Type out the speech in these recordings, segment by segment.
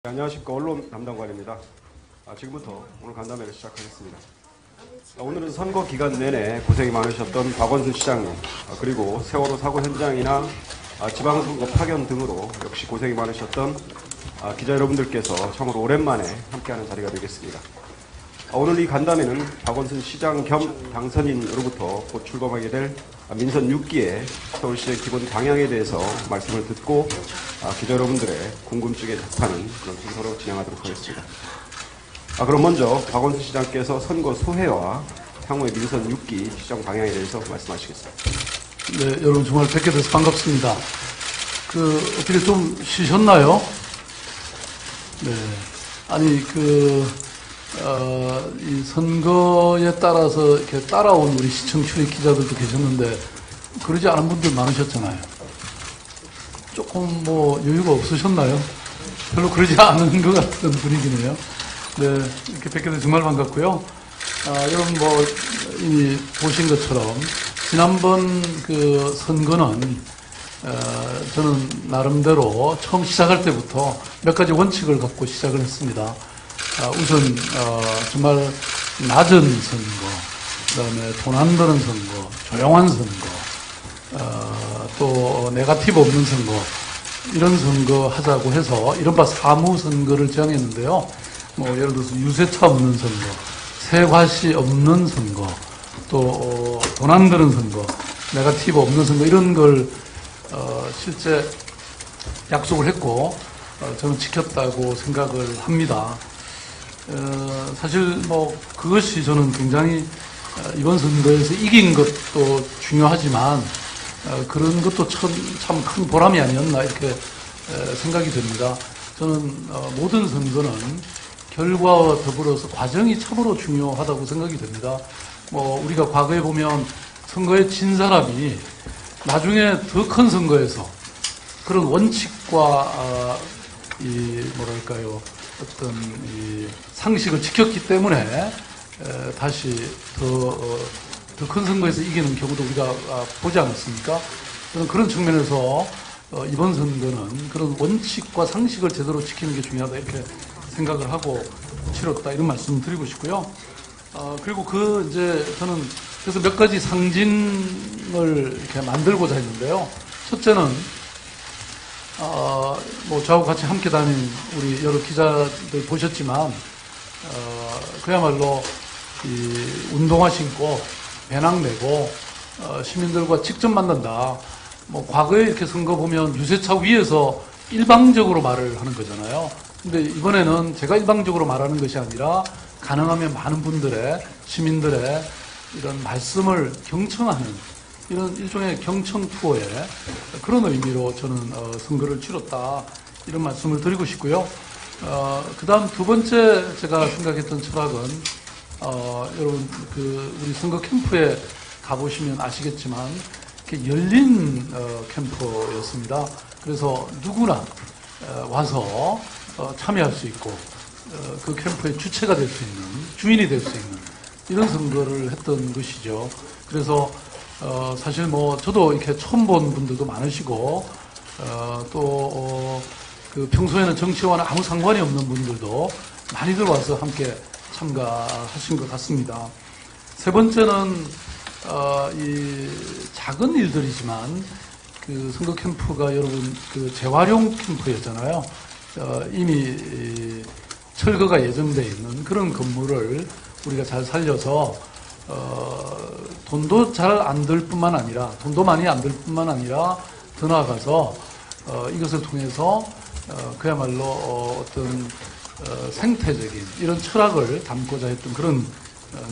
안녕하십니까. 언론 담당관입니다. 지금부터 오늘 간담회를 시작하겠습니다. 오늘은 선거 기간 내내 고생이 많으셨던 박원순 시장님, 그리고 세월호 사고 현장이나 지방선거 파견 등으로 역시 고생이 많으셨던 기자 여러분들께서 참으로 오랜만에 함께하는 자리가 되겠습니다. 오늘 이 간담회는 박원순 시장 겸 당선인으로부터 곧 출범하게 될 민선 6기의 서울시의 기본 방향에 대해서 말씀을 듣고 기자 여러분들의 궁금증에 답하는 그런 순서로 진행하도록 하겠습니다. 그럼 먼저 박원순 시장께서 선거 소회와 향후의 민선 6기 시장 방향에 대해서 말씀하시겠습니다. 네, 여러분 정말 뵙게 돼서 반갑습니다. 어떻게 좀 쉬셨나요? 네. 아니, 이 선거에 따라서 이렇게 따라온 우리 시청 출입 기자들도 계셨는데, 그러지 않은 분들 많으셨잖아요. 조금 여유가 없으셨나요? 별로 그러지 않은 것 같은 분위기네요. 네, 이렇게 뵙게 돼서 정말 반갑고요. 여러분 이미 보신 것처럼, 지난번 선거는, 저는 나름대로 처음 시작할 때부터 몇 가지 원칙을 갖고 시작을 했습니다. 우선 정말 낮은 선거, 그다음에 돈 안 드는 선거, 조용한 선거, 또 네거티브 없는 선거, 이런 선거 하자고 해서 이른바 사무 선거를 정했는데요. 예를 들어서 유세차 없는 선거, 세과시 없는 선거, 또 돈 안 드는 선거, 네거티브 없는 선거, 이런 걸 실제 약속을 했고 저는 지켰다고 생각을 합니다. 사실 그것이 저는 굉장히 이번 선거에서 이긴 것도 중요하지만 그런 것도 참 큰 보람이 아니었나 이렇게 생각이 됩니다. 저는 모든 선거는 결과와 더불어서 과정이 참으로 중요하다고 생각이 됩니다. 우리가 과거에 보면 선거에 진 사람이 나중에 더 큰 선거에서 그런 원칙과 어떤 이 상식을 지켰기 때문에 다시 더 큰 선거에서 이기는 경우도 우리가 보지 않았습니까? 저는 그런 측면에서 이번 선거는 그런 원칙과 상식을 제대로 지키는 게 중요하다 이렇게 생각을 하고 치렀다 이런 말씀을 드리고 싶고요. 그리고 저는 그래서 몇 가지 상징을 이렇게 만들고자 했는데요. 첫째는 저하고 같이 함께 다닌 우리 여러 기자들 보셨지만, 그야말로 운동화 신고, 배낭 메고, 시민들과 직접 만난다. 과거에 이렇게 선거 보면 유세차 위에서 일방적으로 말을 하는 거잖아요. 근데 이번에는 제가 일방적으로 말하는 것이 아니라, 가능하면 많은 분들의, 시민들의 이런 말씀을 경청하는, 이런 일종의 경청 투어에 그런 의미로 저는 선거를 치렀다 이런 말씀을 드리고 싶고요. 그 다음 두 번째 제가 생각했던 철학은 여러분 우리 선거 캠프에 가보시면 아시겠지만 이렇게 열린 캠프였습니다. 그래서 누구나 와서 참여할 수 있고 그 캠프의 주체가 될 수 있는, 주인이 될 수 있는 이런 선거를 했던 것이죠. 그래서 사실 저도 이렇게 처음 본 분들도 많으시고, 평소에는 정치와는 아무 상관이 없는 분들도 많이들 와서 함께 참가하신 것 같습니다. 세 번째는, 이 작은 일들이지만, 선거 캠프가 여러분, 재활용 캠프였잖아요. 이미 철거가 예정되어 있는 그런 건물을 우리가 잘 살려서, 돈도 잘 안 들 뿐만 아니라, 돈도 많이 안 들 뿐만 아니라, 더 나아가서, 이것을 통해서, 그야말로 어떤, 생태적인 이런 철학을 담고자 했던 그런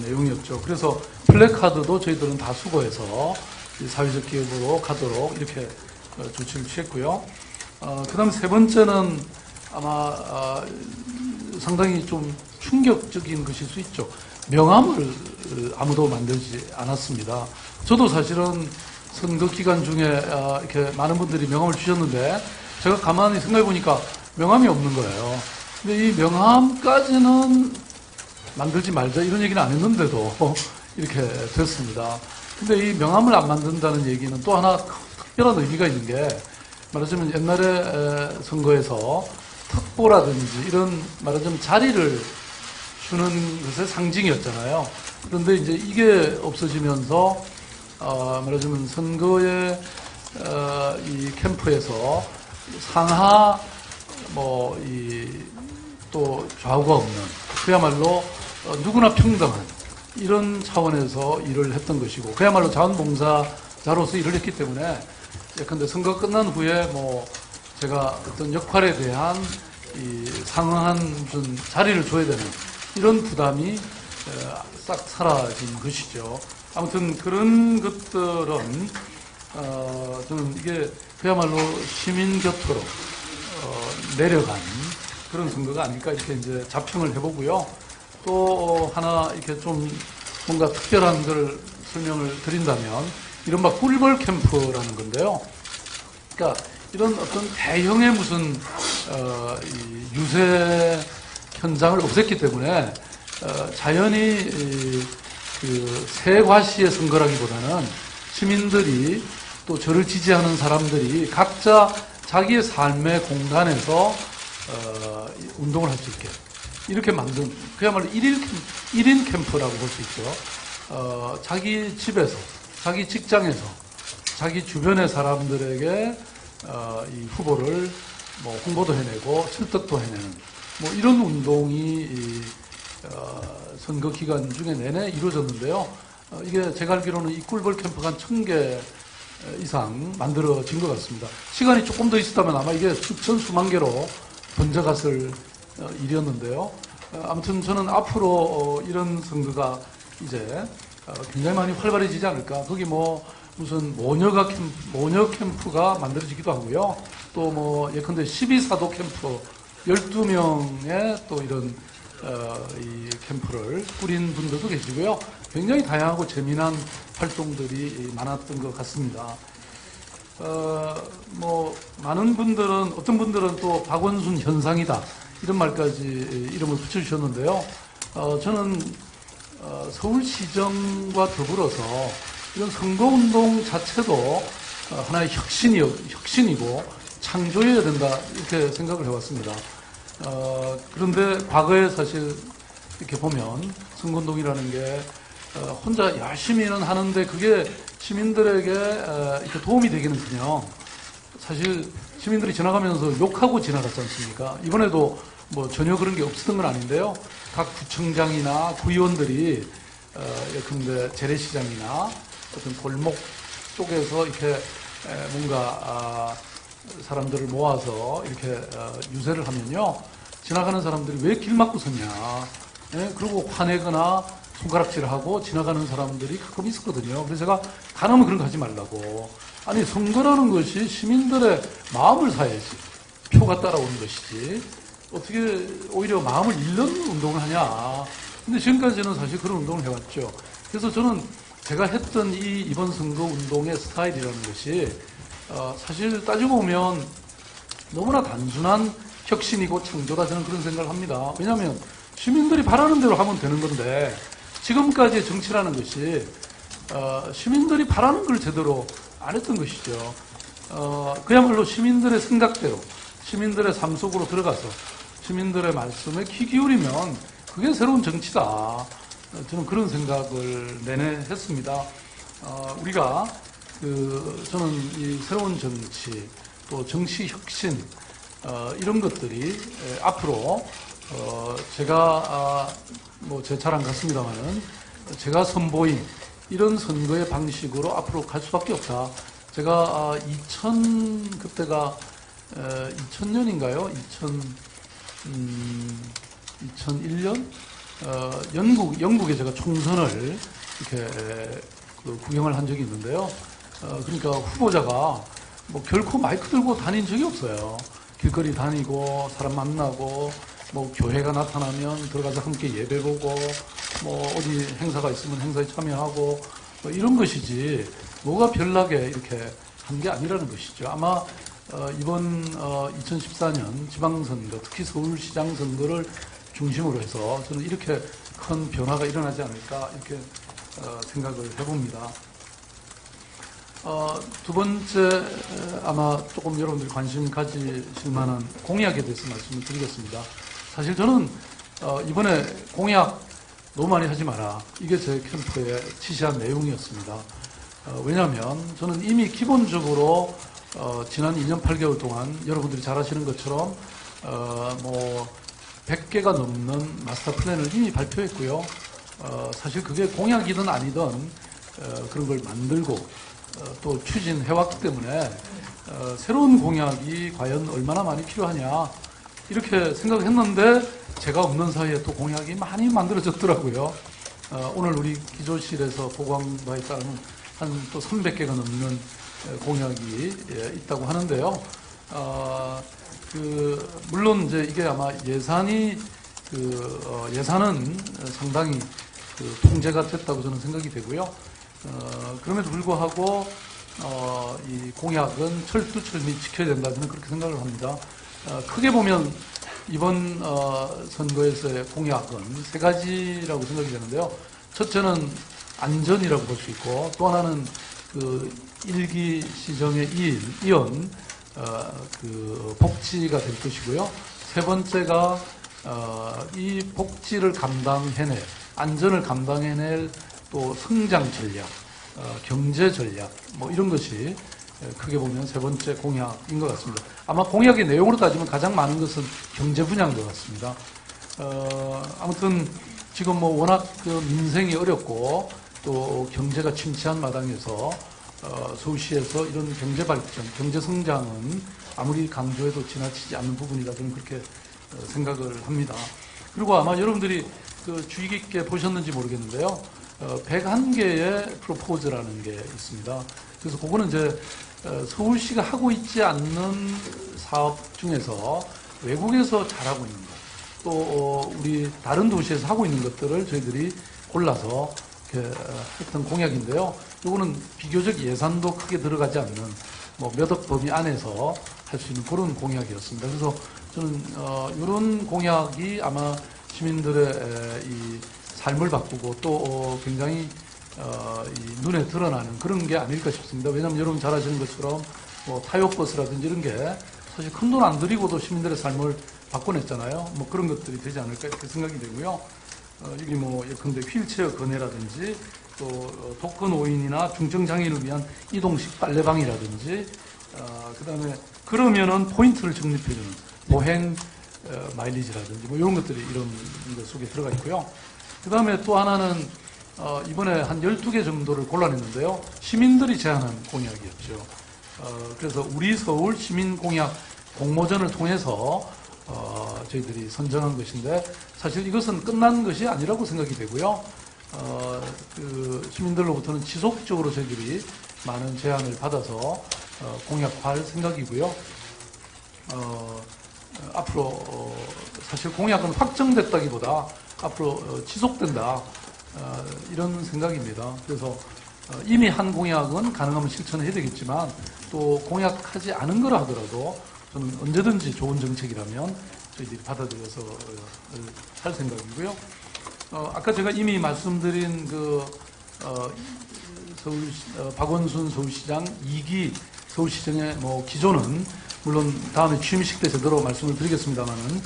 내용이었죠. 그래서 플래카드도 저희들은 다 수거해서 사회적 기업으로 가도록 이렇게 조치를 취했고요. 그 다음 세 번째는 아마, 상당히 좀 충격적인 것일 수 있죠. 명함을 아무도 만들지 않았습니다. 저도 사실은 선거 기간 중에 이렇게 많은 분들이 명함을 주셨는데 제가 가만히 생각해 보니까 명함이 없는 거예요. 근데 이 명함까지는 만들지 말자 이런 얘기는 안 했는데도 이렇게 됐습니다. 근데 이 명함을 안 만든다는 얘기는 또 하나 특별한 의미가 있는 게, 말하자면 옛날에 선거에서 특보라든지 이런 말하자면 자리를 주는 것의 상징이었잖아요. 그런데 이제 이게 없어지면서 말하자면 선거의 이 캠프에서 상하 또 좌우가 없는 그야말로 누구나 평등한 이런 차원에서 일을 했던 것이고 그야말로 자원봉사자로서 일을 했기 때문에 예컨대 선거 끝난 후에 제가 어떤 역할에 대한 이 상응한 좀 자리를 줘야 되는 이런 부담이 싹 사라진 것이죠. 아무튼 그런 것들은 저는 이게 그야말로 시민 곁으로 내려간 그런 선거가 아닐까 이렇게 이제 자평을 해보고요. 또 하나 이렇게 좀 뭔가 특별한 걸 설명을 드린다면 이른바 꿀벌 캠프라는 건데요. 그러니까 이런 어떤 대형의 무슨 이 유세 현장을 없앴기 때문에 자연히 그 세과시의 선거라기보다는 시민들이 또 저를 지지하는 사람들이 각자 자기의 삶의 공간에서 운동을 할 수 있게 이렇게 만든 그야말로 1인 캠프라고 볼 수 있죠. 자기 집에서, 자기 직장에서, 자기 주변의 사람들에게 이 후보를 홍보도 해내고 설득도 해내는 이런 운동이 선거 기간 중에 내내 이루어졌는데요. 이게 제가 알기로는 이 꿀벌 캠프가 한 1000개 이상 만들어진 것 같습니다. 시간이 조금 더 있었다면 아마 이게 수천 수만 개로 번져갔을 일이었는데요. 아무튼 저는 앞으로 이런 선거가 이제 굉장히 많이 활발해지지 않을까. 거기 무슨 모녀 캠프가 만들어지기도 하고요. 또 예컨대 12사도 캠프 12명의 또 이런 이 캠프를 꾸린 분들도 계시고요. 굉장히 다양하고 재미난 활동들이 많았던 것 같습니다. 많은 분들은, 어떤 분들은 또 박원순 현상이다. 이런 말까지 이름을 붙여주셨는데요. 저는 서울시정과 더불어서 이런 선거운동 자체도 하나의 혁신이고 창조해야 된다. 이렇게 생각을 해왔습니다. 그런데 과거에 사실 이렇게 보면 선거운동이라는 게 혼자 열심히는 하는데 그게 시민들에게 이렇게 도움이 되기는커녕 사실 시민들이 지나가면서 욕하고 지나갔지 않습니까? 이번에도 전혀 그런 게 없었던 건 아닌데요. 각 구청장이나 구의원들이 예컨대 재래시장이나 어떤 골목 쪽에서 이렇게 뭔가 사람들을 모아서 이렇게 유세를 하면요. 지나가는 사람들이 왜 길 막고 섰냐. 그리고 화내거나 손가락질을 하고 지나가는 사람들이 가끔 있었거든요. 그래서 제가 가능하면 그런 거 하지 말라고. 아니, 선거라는 것이 시민들의 마음을 사야지. 표가 따라오는 것이지. 어떻게 오히려 마음을 잃는 운동을 하냐. 근데 지금까지는 사실 그런 운동을 해왔죠. 그래서 저는 제가 했던 이번 선거 운동의 스타일이라는 것이 사실 따지고 보면 너무나 단순한 혁신이고 창조다 저는 그런 생각을 합니다. 왜냐하면 시민들이 바라는 대로 하면 되는 건데 지금까지의 정치라는 것이 시민들이 바라는 걸 제대로 안 했던 것이죠. 그야말로 시민들의 생각대로 시민들의 삶 속으로 들어가서 시민들의 말씀에 귀 기울이면 그게 새로운 정치다. 저는 그런 생각을 내내 했습니다. 우리가 저는 이 새로운 정치 또 정치 혁신 이런 것들이 앞으로 제가 제 차랑 같습니다만은 제가 선보인 이런 선거의 방식으로 앞으로 갈 수밖에 없다. 제가 그때가 2000년인가요? 2001년 영국에 제가 총선을 이렇게 구경을 한 적이 있는데요. 그러니까 후보자가 결코 마이크 들고 다닌 적이 없어요. 길거리 다니고 사람 만나고 교회가 나타나면 들어가서 함께 예배 보고 어디 행사가 있으면 행사에 참여하고 이런 것이지 뭐가 별나게 이렇게 한 게 아니라는 것이죠. 아마 이번 2014년 지방선거, 특히 서울시장 선거를 중심으로 해서 저는 이렇게 큰 변화가 일어나지 않을까 이렇게 생각을 해봅니다. 두 번째 아마 조금 여러분들이 관심 가지실 만한 공약에 대해서 말씀을 드리겠습니다. 사실 저는 이번에 공약 너무 많이 하지 마라. 이게 제 캠프에 지시한 내용이었습니다. 왜냐하면 저는 이미 기본적으로 지난 2년 8개월 동안 여러분들이 잘 아시는 것처럼 100개가 넘는 마스터 플랜을 이미 발표했고요. 사실 그게 공약이든 아니든 그런 걸 만들고 또 추진해왔기 때문에 새로운 공약이 과연 얼마나 많이 필요하냐 이렇게 생각했는데 제가 없는 사이에 또 공약이 많이 만들어졌더라고요. 오늘 우리 기조실에서 보고한 바에 따르면 한 또 300개가 넘는 공약이 있다고 하는데요. 물론 이제 이게 아마 예산은 상당히 통제가 됐다고 저는 생각이 되고요. 그럼에도 불구하고 이 공약은 철두철미 지켜야 된다 저는 그렇게 생각을 합니다. 크게 보면 이번 선거에서의 공약은 세 가지라고 생각이 되는데요. 첫째는 안전이라고 볼 수 있고 또 하나는 일기 시정에 이은 복지가 될 것이고요. 세 번째가 이 복지를 감당해낼 안전을 감당해낼 또 성장 전략, 경제 전략 이런 것이 크게 보면 세 번째 공약인 것 같습니다. 아마 공약의 내용으로 따지면 가장 많은 것은 경제 분야인 것 같습니다. 아무튼 지금 워낙 민생이 어렵고 또 경제가 침체한 마당에서 서울시에서 이런 경제 발전, 경제 성장은 아무리 강조해도 지나치지 않는 부분이다 저는 그렇게 생각을 합니다. 그리고 아마 여러분들이 주의 깊게 보셨는지 모르겠는데요. 101개의 프로포즈라는 게 있습니다. 그래서 그거는 이제 서울시가 하고 있지 않는 사업 중에서 외국에서 잘하고 있는 것, 또 우리 다른 도시에서 하고 있는 것들을 저희들이 골라서 했던 공약인데요. 이거는 비교적 예산도 크게 들어가지 않는 몇 억 범위 안에서 할 수 있는 그런 공약이었습니다. 그래서 저는 이런 공약이 아마 시민들의 이 삶을 바꾸고 또 굉장히 이 눈에 드러나는 그런 게 아닐까 싶습니다. 왜냐하면 여러분 잘 아시는 것처럼 타요버스라든지 이런 게 사실 큰 돈 안 들이고도 시민들의 삶을 바꿔냈잖아요. 그런 것들이 되지 않을까 이렇게 생각이 되고요. 여기 예컨대 휠체어 건해라든지 또 독거 노인이나 중증장애인을 위한 이동식 빨래방이라든지 그다음에 그러면은 포인트를 적립해주는 보행 마일리지라든지 이런 것들이 이런 것 속에 들어가 있고요. 그 다음에 또 하나는 이번에 한 12개 정도를 골라냈는데요. 시민들이 제안한 공약이었죠. 그래서 우리 서울 시민공약 공모전을 통해서 저희들이 선정한 것인데 사실 이것은 끝난 것이 아니라고 생각이 되고요. 시민들로부터는 지속적으로 저희들이 많은 제안을 받아서 공약화할 생각이고요. 앞으로 사실 공약은 확정됐다기보다 앞으로 지속된다 이런 생각입니다. 그래서 이미 한 공약은 가능하면 실천해야 되겠지만 또 공약하지 않은 거라 하더라도 저는 언제든지 좋은 정책이라면 저희들이 받아들여서 할 생각이고요. 아까 제가 이미 말씀드린 박원순 서울시장 2기 서울시장의 기조는 물론 다음에 취임식 때 제대로 말씀을 드리겠습니다만은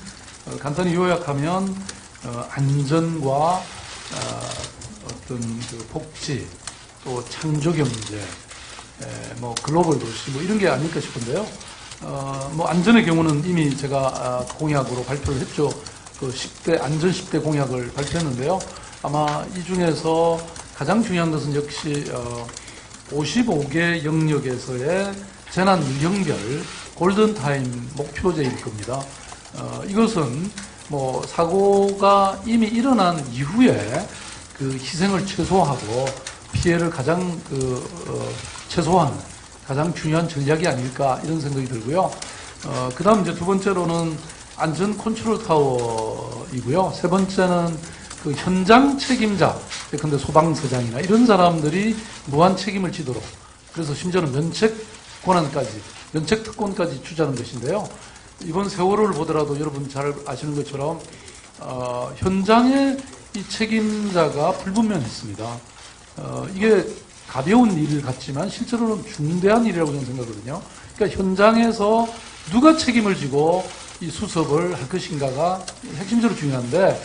간단히 요약하면 안전과 어떤 복지 또 창조 경제 글로벌 도시 이런 게 아닐까 싶은데요. 안전의 경우는 이미 제가 공약으로 발표를 했죠. 10대 안전 10대 공약을 발표했는데요. 아마 이 중에서 가장 중요한 것은 역시 55개 영역에서의 재난 유형별 골든타임 목표제일 겁니다. 이것은 사고가 이미 일어난 이후에 희생을 최소화하고 피해를 가장 최소화하는 가장 중요한 전략이 아닐까 이런 생각이 들고요. 그 다음 이제 두 번째로는 안전 컨트롤 타워이고요. 세 번째는 현장 책임자, 근데 소방서장이나 이런 사람들이 무한 책임을 지도록 그래서 심지어는 면책 권한까지, 면책 특권까지 주자는 것인데요. 이번 세월호를 보더라도 여러분 잘 아시는 것처럼 현장에 이 책임자가 불분명했습니다. 이게 가벼운 일 같지만 실제로는 중대한 일이라고 저는 생각하거든요. 그러니까 현장에서 누가 책임을 지고 이 수습을 할 것인가가 핵심적으로 중요한데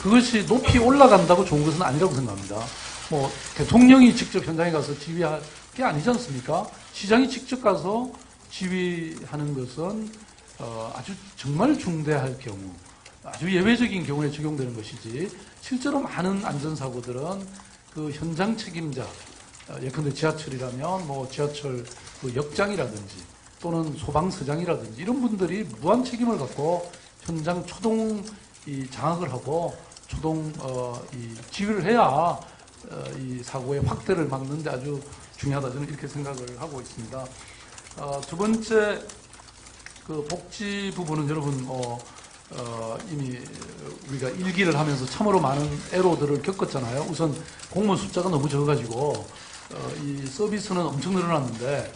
그것이 높이 올라간다고 좋은 것은 아니라고 생각합니다. 뭐 대통령이 직접 현장에 가서 지휘할 게 아니지 않습니까? 시장이 직접 가서 지휘하는 것은 아주 정말 중대할 경우, 아주 예외적인 경우에 적용되는 것이지 실제로 많은 안전사고들은 그 현장 책임자, 예컨대 지하철이라면 뭐 지하철 그 역장이라든지 또는 소방서장이라든지 이런 분들이 무한 책임을 갖고 현장 초동 이 장악을 하고 초동 이 지휘를 해야 이 사고의 확대를 막는 데 아주 중요하다 저는 이렇게 생각을 하고 있습니다. 두 번째 그 복지 부분은 여러분 이미 우리가 일기를 하면서 참으로 많은 애로들을 겪었잖아요. 우선 공무원 숫자가 너무 적어가지고 이 서비스는 엄청 늘어났는데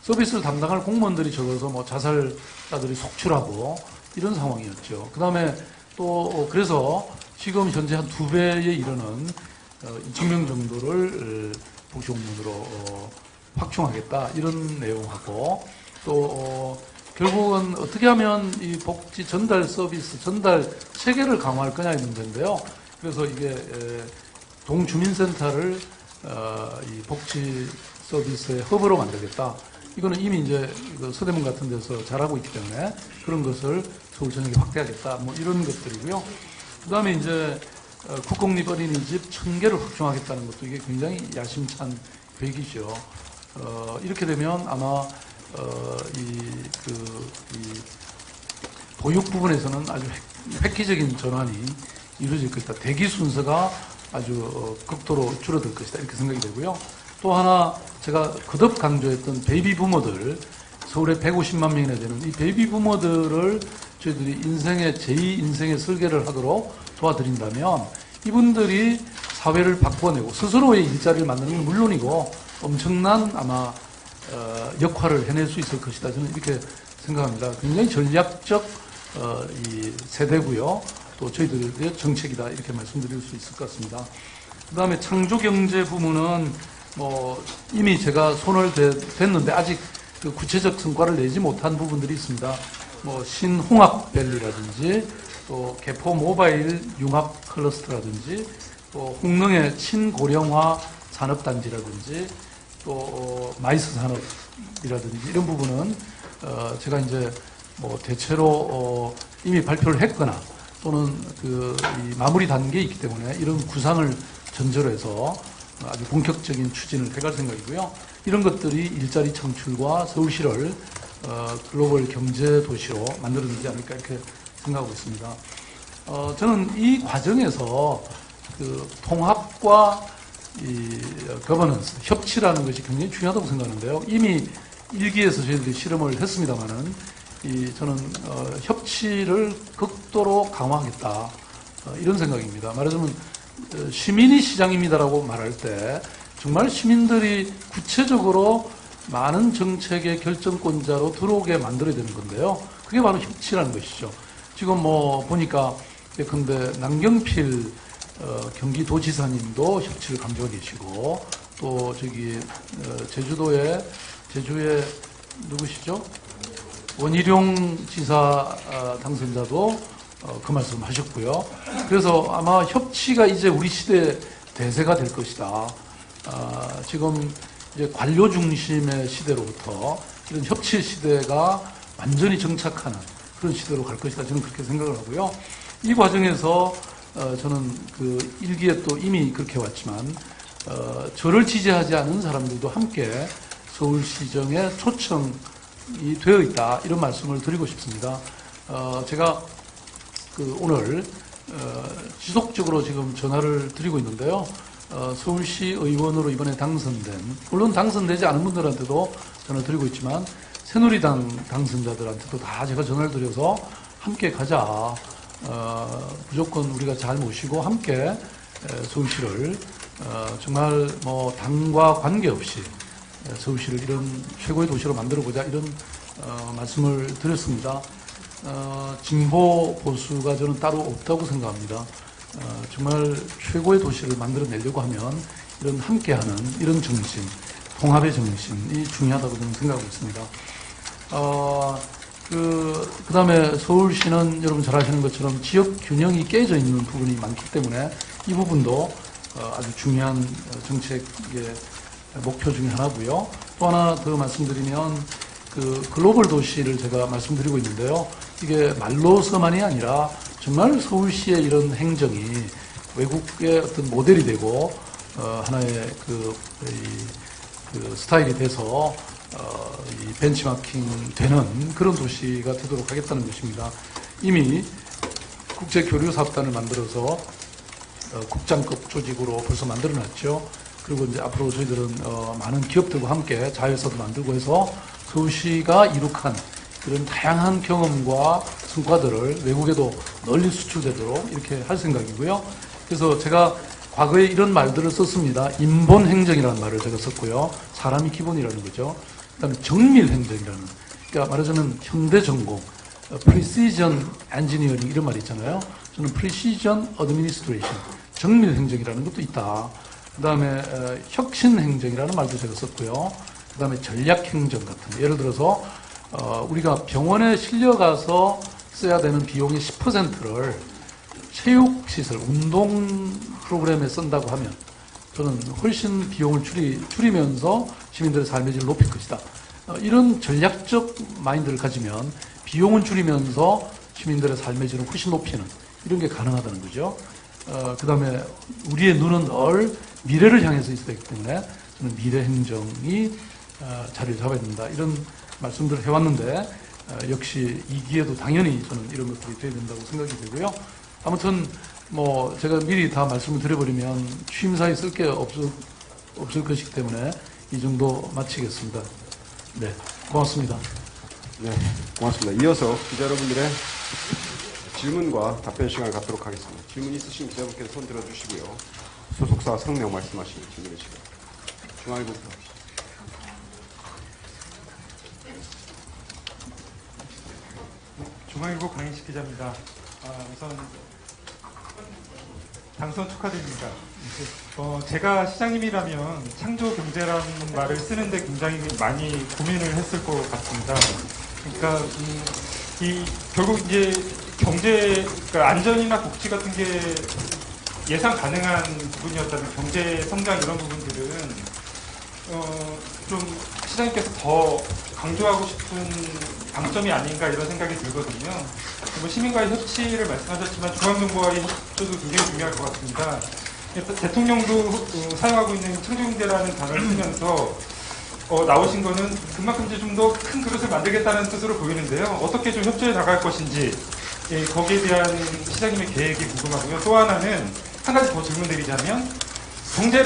서비스를 담당할 공무원들이 적어서 뭐 자살자들이 속출하고 이런 상황이었죠. 그 다음에 또 그래서 지금 현재 한 2배에 이르는 2,000명 정도를 복지공무원으로 확충하겠다 이런 내용하고 또 결국은 어떻게 하면 이 복지 전달 서비스 전달 체계를 강화할 거냐의 문제인데요. 그래서 이게 동주민센터를 이 복지 서비스의 허브로 만들겠다. 이거는 이미 이제 서대문 같은 데서 잘하고 있기 때문에 그런 것을 서울 전역에 확대하겠다. 뭐 이런 것들이고요. 그 다음에 이제 국공립 어린이집 1000개를 확충하겠다는 것도 이게 굉장히 야심찬 계획이죠. 이렇게 되면 아마 이 보육 부분에서는 아주 획기적인 전환이 이루어질 것이다. 대기 순서가 아주 극도로 줄어들 것이다. 이렇게 생각이 되고요. 또 하나 제가 거듭 강조했던 베이비 부모들, 서울에 150만 명이나 되는 이 베이비 부모들을 저희들이 인생의 제2인생의 설계를 하도록 도와드린다면 이분들이 사회를 바꿔내고 스스로의 일자리를 만드는 건 물론이고 엄청난 아마 역할을 해낼 수 있을 것이다. 저는 이렇게 생각합니다. 굉장히 전략적 이 세대고요. 또 저희들의 정책이다. 이렇게 말씀드릴 수 있을 것 같습니다. 그 다음에 창조경제 부문은 뭐 이미 제가 손을 댔는데 아직 그 구체적 성과를 내지 못한 부분들이 있습니다. 뭐 신홍합밸리라든지 또 개포 모바일 융합 클러스터라든지 또 홍릉의 친고령화 산업단지라든지 또 마이스 산업이라든지 이런 부분은 제가 이제 뭐 대체로 이미 발표를 했거나 또는 이 마무리 단계에 있기 때문에 이런 구상을 전제로 해서 아주 본격적인 추진을 해갈 생각이고요. 이런 것들이 일자리 창출과 서울시를 글로벌 경제 도시로 만들어내지 않을까 이렇게 생각하고 있습니다. 저는 이 과정에서 그 통합과 이 거버넌스, 협치라는 것이 굉장히 중요하다고 생각하는데요. 이미 일기에서 저희들이 실험을 했습니다만은 저는 협치를 극도로 강화하겠다 이런 생각입니다. 말하자면 시민이 시장입니다라고 말할 때 정말 시민들이 구체적으로 많은 정책의 결정권자로 들어오게 만들어야 되는 건데요. 그게 바로 협치라는 것이죠. 지금 뭐 보니까 예컨대 남경필 경기도지사님도 협치를 강조하고 계시고 또 제주의 누구시죠? 원희룡 지사 당선자도 그 말씀 하셨고요. 그래서 아마 협치가 이제 우리 시대의 대세가 될 것이다. 지금 이제 관료 중심의 시대로부터 이런 협치 시대가 완전히 정착하는 그런 시대로 갈 것이다. 저는 그렇게 생각을 하고요. 이 과정에서 저는 그 일기에 또 이미 그렇게 왔지만 저를 지지하지 않은 사람들도 함께 서울시정에 초청이 되어 있다. 이런 말씀을 드리고 싶습니다. 제가 오늘 지속적으로 지금 전화를 드리고 있는데요. 서울시 의원으로 이번에 당선된, 물론 당선되지 않은 분들한테도 전화를 드리고 있지만 새누리당 당선자들한테도 다 제가 전화를 드려서 함께 가자. 무조건 우리가 잘 모시고 함께 서울시를 정말 뭐 당과 관계없이 서울시를 이런 최고의 도시로 만들어보자 이런 말씀을 드렸습니다. 진보 보수가 저는 따로 없다고 생각합니다. 정말 최고의 도시를 만들어내려고 하면 이런 함께하는 이런 정신, 통합의 정신이 중요하다고 저는 생각하고 있습니다. 그 다음에 서울시는 여러분 잘 아시는 것처럼 지역 균형이 깨져 있는 부분이 많기 때문에 이 부분도 아주 중요한 정책의 목표 중에 하나고요. 또 하나 더 말씀드리면 그 글로벌 도시를 제가 말씀드리고 있는데요. 이게 말로서만이 아니라 정말 서울시의 이런 행정이 외국의 어떤 모델이 되고 하나의 그 스타일이 돼서 이 벤치마킹 되는 그런 도시가 되도록 하겠다는 것입니다. 이미 국제교류사업단을 만들어서 국장급 조직으로 벌써 만들어놨죠. 그리고 이제 앞으로 저희들은 많은 기업들과 함께 자회사도 만들고 해서 서울시가 이룩한 그런 다양한 경험과 성과들을 외국에도 널리 수출되도록 이렇게 할 생각이고요. 그래서 제가 과거에 이런 말들을 썼습니다. 인본 행정이라는 말을 제가 썼고요. 사람이 기본이라는 거죠. 그다음에 정밀 행정이라는, 그러니까 말하자면 현대 전공, precision engineering 이런 말이 있잖아요. 저는 precision administration, 정밀 행정이라는 것도 있다. 그다음에 혁신 행정이라는 말도 제가 썼고요. 그다음에 전략 행정 같은, 예를 들어서 우리가 병원에 실려가서 써야 되는 비용의 10%를 체육시설, 운동 프로그램에 쓴다고 하면 저는 훨씬 비용을 줄이면서 시민들의 삶의 질을 높일 것이다. 이런 전략적 마인드를 가지면 비용은 줄이면서 시민들의 삶의 질을 훨씬 높이는 이런 게 가능하다는 거죠. 그 다음에 우리의 눈은 늘 미래를 향해서 있어야 되기 때문에 저는 미래 행정이 자리를 잡아야 된다. 이런 말씀들을 해왔는데 역시 이 기회도 당연히 저는 이런 것들이 돼야 된다고 생각이 되고요. 아무튼 뭐 제가 미리 다 말씀을 드려버리면 취임사에 쓸 게 없을 것이기 때문에 이 정도 마치겠습니다. 네, 고맙습니다. 네, 고맙습니다. 이어서 기자 여러분들의 질문과 답변 시간을 갖도록 하겠습니다. 질문 있으신 기자분께서 손 들어주시고요. 소속사 성명 말씀하시는 질문해 주시고요. 중앙일보부터. 중앙일보 강인식 기자입니다. 우선 당선 축하드립니다. 제가 시장님이라면 창조 경제라는 말을 쓰는데 굉장히 많이 고민을 했을 것 같습니다. 그러니까 결국 이제 경제, 그러니까 안전이나 복지 같은 게 예상 가능한 부분이었다면 경제 성장 이런 부분들은 좀 시장님께서 더 강조하고 싶은 방점이 아닌가 이런 생각이 들거든요. 뭐 시민과의 협치를 말씀하셨지만 중앙정부와의 협조도 굉장히 중요할 것 같습니다. 대통령도 사용하고 있는 창조경제라는 단어를 쓰면서 나오신 거는 그만큼 이제 좀 더 큰 그릇을 만들겠다는 뜻으로 보이는데요. 어떻게 좀 협조해 나갈 것인지 거기에 대한 시장님의 계획이 궁금하고요. 또 하나는 한 가지 더 질문드리자면 경제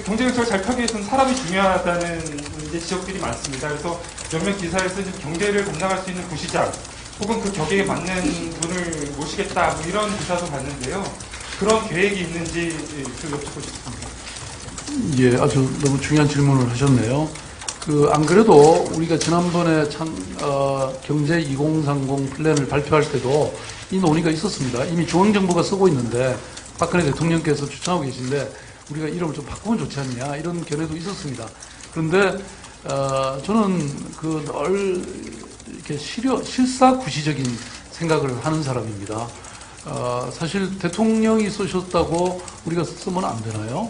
정책을 잘 펴기 위해서는 사람이 중요하다는 이제 지적들이 많습니다. 그래서 몇몇 기사에서 경제를 감당할 수 있는 부시장 혹은 그 격에 맞는 분을 모시겠다 뭐 이런 기사도 봤는데요. 그런 계획이 있는지 좀 여쭙고 싶습니다. 예, 아주 너무 중요한 질문을 하셨네요. 안 그래도 우리가 지난번에 경제 2030 플랜을 발표할 때도 이 논의가 있었습니다. 이미 중앙정부가 쓰고 있는데 박근혜 대통령께서 추천하고 계신데 우리가 이름을 좀 바꾸면 좋지 않냐 이런 견해도 있었습니다. 그런데 저는 늘 이렇게 실사구시적인 생각을 하는 사람입니다. 사실 대통령이 쓰셨다고 우리가 쓰면 안 되나요?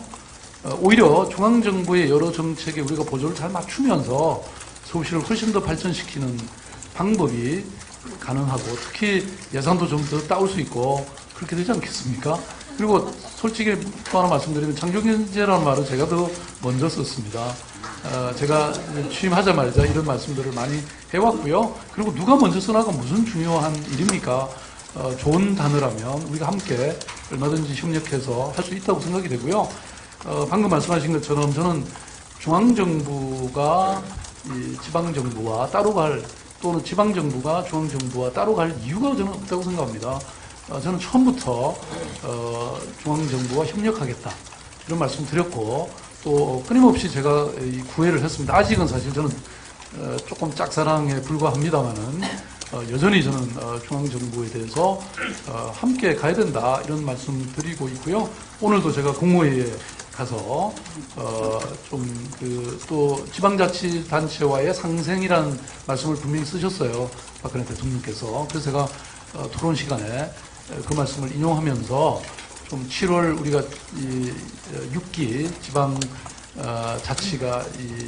오히려 중앙정부의 여러 정책에 우리가 보조를 잘 맞추면서 서울시를 훨씬 더 발전시키는 방법이 가능하고 특히 예산도 좀 더 따올 수 있고 그렇게 되지 않겠습니까? 그리고 솔직히 또 하나 말씀드리면 창조경제라는 말을 제가 더 먼저 썼습니다. 제가 취임하자마자 이런 말씀들을 많이 해왔고요. 그리고 누가 먼저 쓰나가 무슨 중요한 일입니까? 좋은 단어라면 우리가 함께 얼마든지 협력해서 할 수 있다고 생각이 되고요. 방금 말씀하신 것처럼 저는 중앙정부가 이 지방정부와 따로 갈 또는 지방정부가 중앙정부와 따로 갈 이유가 저는 없다고 생각합니다. 저는 처음부터 중앙정부와 협력하겠다 이런 말씀 드렸고 또 끊임없이 제가 구애를 했습니다. 아직은 사실 저는 조금 짝사랑에 불과합니다만은 여전히 저는 중앙정부에 대해서 함께 가야 된다 이런 말씀 드리고 있고요. 오늘도 제가 국무회의에 가서 좀 또 지방자치단체와의 상생이라는 말씀을 분명히 쓰셨어요. 박근혜 대통령께서. 그래서 제가 토론 시간에 그 말씀을 인용하면서 좀 7월 우리가 이 6기 지방 자치가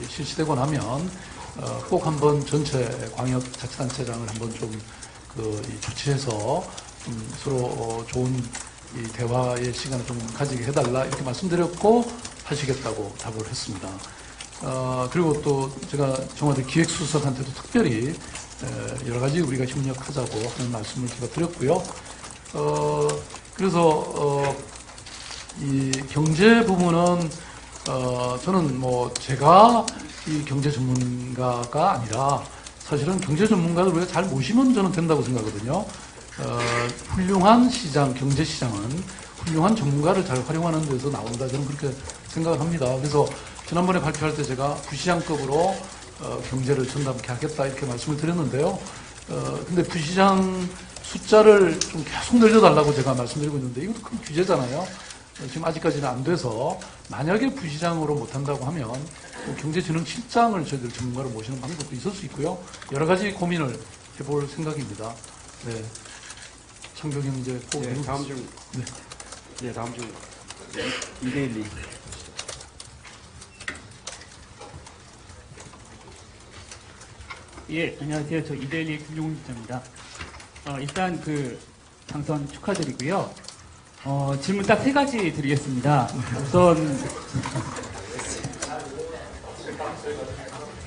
실시되고 나면 꼭 한번 전체 광역자치단체장을 한번 좀 조치해서 서로 좋은 이 대화의 시간을 좀 가지게 해달라 이렇게 말씀드렸고 하시겠다고 답을 했습니다. 그리고 또 제가 청와대 기획수석한테도 특별히 여러 가지 우리가 협력하자고 하는 말씀을 제가 드렸고요. 그래서 이 경제 부분은 저는 뭐 제가 이 경제 전문가가 아니라 사실은 경제 전문가를 우리가 잘 모시면 저는 된다고 생각하거든요. 훌륭한 시장, 경제 시장은 훌륭한 전문가를 잘 활용하는 데서 나온다. 저는 그렇게 생각을 합니다. 그래서 지난번에 발표할 때 제가 부시장급으로 경제를 전담케 하겠다 이렇게 말씀을 드렸는데요. 근데 부시장 숫자를 좀 계속 늘려달라고 제가 말씀드리고 있는데 이것도 큰 규제잖아요. 지금 아직까지는 안 돼서 만약에 부시장으로 못한다고 하면 경제진흥실장을 저희들 전문가로 모시는 방법도 있을 수 있고요. 여러 가지 고민을 해볼 생각입니다. 네. 창조경제 꼭 네, 다음 중. 네. 네, 다음 중. 2대1리. 예, 안녕하세요. 저 이데일리 김용훈 기자입니다. 일단 당선 축하드리고요. 질문 딱 3가지 드리겠습니다. 우선,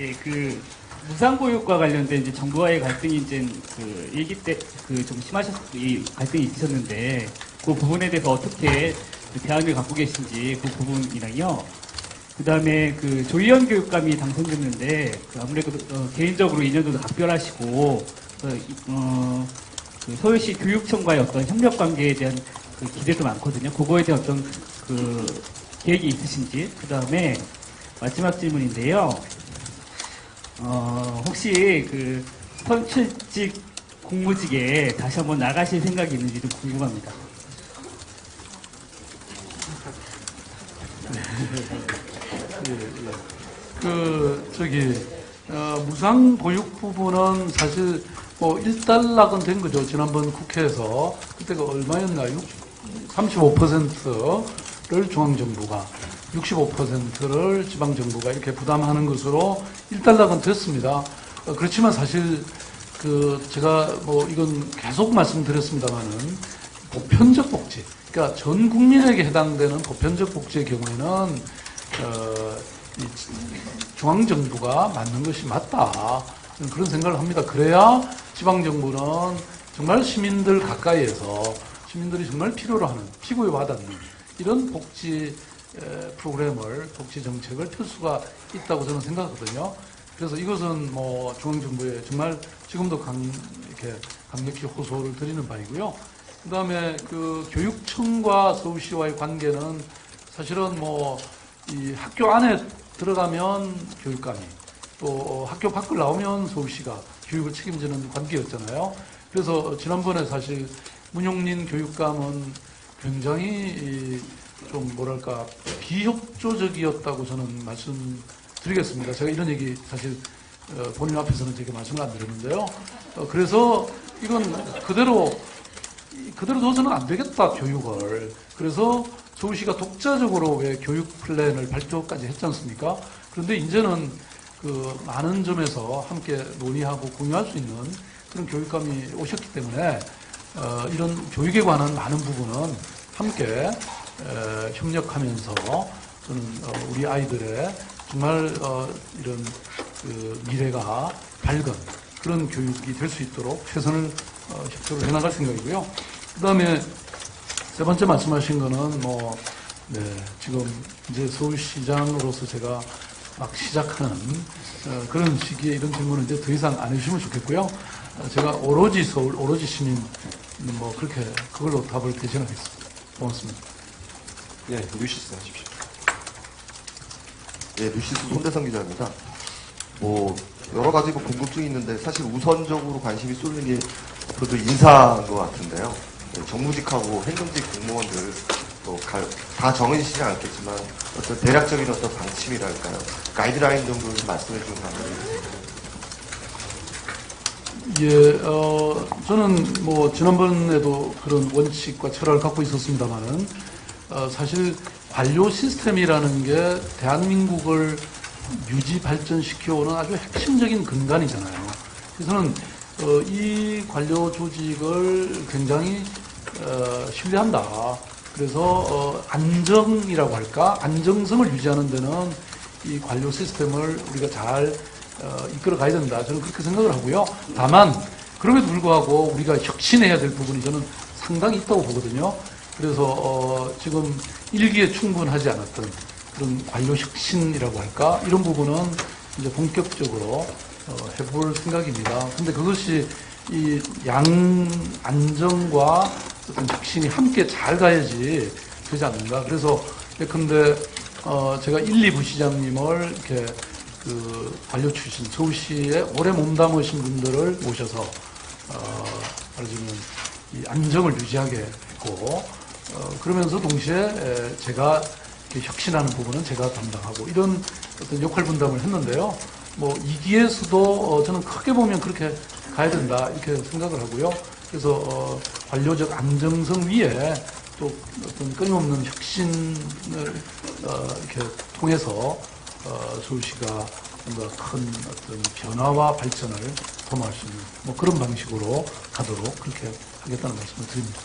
예, 무상보육과 관련된 이제 정부와의 갈등이 이제 일기 때 좀 이 갈등이 있으셨는데 그 부분에 대해서 어떻게 대안을 갖고 계신지 그 부분이랑요. 그 다음에 조희연 교육감이 당선됐는데 아무래도 개인적으로 인연도 각별하시고 서울시 교육청과의 어떤 협력 관계에 대한 기대도 많거든요. 그거에 대한 어떤 계획이 있으신지. 그 다음에 마지막 질문인데요. 혹시 선출직 공무직에 다시 한번 나가실 생각이 있는지도 궁금합니다. 무상 보육 부분은 사실 뭐 일단락은 된 거죠. 지난번 국회에서 그때가 얼마였나요? 35%를 중앙정부가 65%를 지방정부가 이렇게 부담하는 것으로 일단락은 됐습니다. 그렇지만 사실 제가 뭐 이건 계속 말씀드렸습니다만은 보편적 복지, 그러니까 전 국민에게 해당되는 보편적 복지의 경우에는 중앙정부가 맞는 것이 맞다. 그런 생각을 합니다. 그래야 지방정부는 정말 시민들 가까이에서 시민들이 정말 필요로 하는, 피부에 와닿는 이런 복지 프로그램을, 복지 정책을 펼 수가 있다고 저는 생각하거든요. 그래서 이것은 뭐 중앙정부에 정말 지금도 이렇게 강력히 호소를 드리는 바이고요. 그 다음에 교육청과 서울시와의 관계는 사실은 뭐 이 학교 안에 들어가면 교육감이 또 학교 밖을 나오면 서울시가 교육을 책임지는 관계였잖아요. 그래서 지난번에 사실 문용린 교육감은 굉장히 좀 뭐랄까 비협조적이었다고 저는 말씀드리겠습니다. 제가 이런 얘기 사실 본인 앞에서는 제가 말씀을 안 드렸는데요. 그래서 이건 그대로 둬서는 안 되겠다, 교육을. 그래서 서울시가 독자적으로 왜 교육 플랜을 발표까지 했지 않습니까? 그런데 이제는 많은 점에서 함께 논의하고 공유할 수 있는 그런 교육감이 오셨기 때문에 이런 교육에 관한 많은 부분은 함께 협력하면서 저는 우리 아이들의 정말 이런 미래가 밝은 그런 교육이 될 수 있도록 최선을 협조를 해나갈 생각이고요. 그 다음에 세 번째 말씀하신 거는 지금 이제 서울시장으로서 제가 막 시작하는 그런 시기에 이런 질문은 이제 더 이상 안 해주시면 좋겠고요. 제가 오로지 서울, 오로지 시민 그렇게 그걸로 답을 대신하겠습니다. 고맙습니다. 예, 뉴시스 하십시오. 예, 뉴시스 손대성 기자입니다. 여러 가지 궁금증이 있는데 사실 우선적으로 관심이 쏠린 게 저도 인사인 것 같은데요. 정무직하고 행정직 공무원들 다 정해지지 않겠지만 어떤 대략적인 어떤 방침이랄까요? 가이드라인 정도를 좀 말씀해 주면 감사하겠습니다. 예, 저는 뭐 지난번에도 그런 원칙과 철학을 갖고 있었습니다만은 사실 관료 시스템이라는 게 대한민국을 유지 발전시켜오는 아주 핵심적인 근간이잖아요. 그래서는 이 관료 조직을 굉장히 신뢰한다. 그래서 안정이라고 할까? 안정성을 유지하는 데는 이 관료 시스템을 우리가 잘 이끌어 가야 된다. 저는 그렇게 생각을 하고요. 다만 그럼에도 불구하고 우리가 혁신해야 될 부분이 저는 상당히 있다고 보거든요. 그래서 지금 일기에 충분하지 않았던 그런 관료 혁신이라고 할까? 이런 부분은 이제 본격적으로 해볼 생각입니다. 근데 그것이 이 양 안정과 어떤 혁신이 함께 잘 가야지 되지 않는가. 그래서 예컨대 제가 1, 2부 시장님을 이렇게 그 관료 출신 서울시에 오래 몸담으신 분들을 모셔서 말하자면 이 안정을 유지하게 했고 그러면서 동시에 제가 이렇게 혁신하는 부분은 제가 담당하고 이런 어떤 역할 분담을 했는데요. 뭐 2기에서도 저는 크게 보면 그렇게 가야 된다 이렇게 생각을 하고요. 그래서 관료적 안정성 위에 또 어떤 끊임없는 혁신을 이렇게 통해서 서울시가 뭔가 큰 어떤 변화와 발전을 도모할 수 있는 뭐 그런 방식으로 가도록 그렇게 하겠다는 말씀을 드립니다.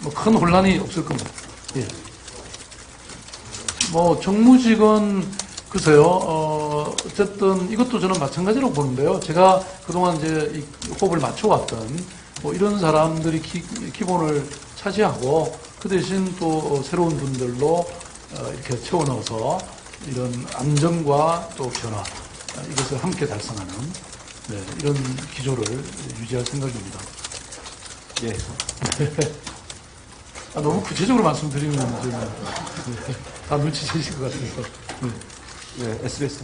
뭐 큰 혼란이 없을 겁니다. 예. 뭐 정무직은 글쎄요, 어쨌든 이것도 저는 마찬가지로 보는데요. 제가 그동안 이제 이 호흡을 맞춰왔던 뭐 이런 사람들이 기본을 차지하고 그 대신 또 새로운 분들로 이렇게 채워 넣어서 이런 안정과 또 변화 이것을 함께 달성하는 이런 기조를 유지할 생각입니다. 예. 너무 구체적으로 말씀드리면 다 눈치채실 것 같아서. 네, SBS.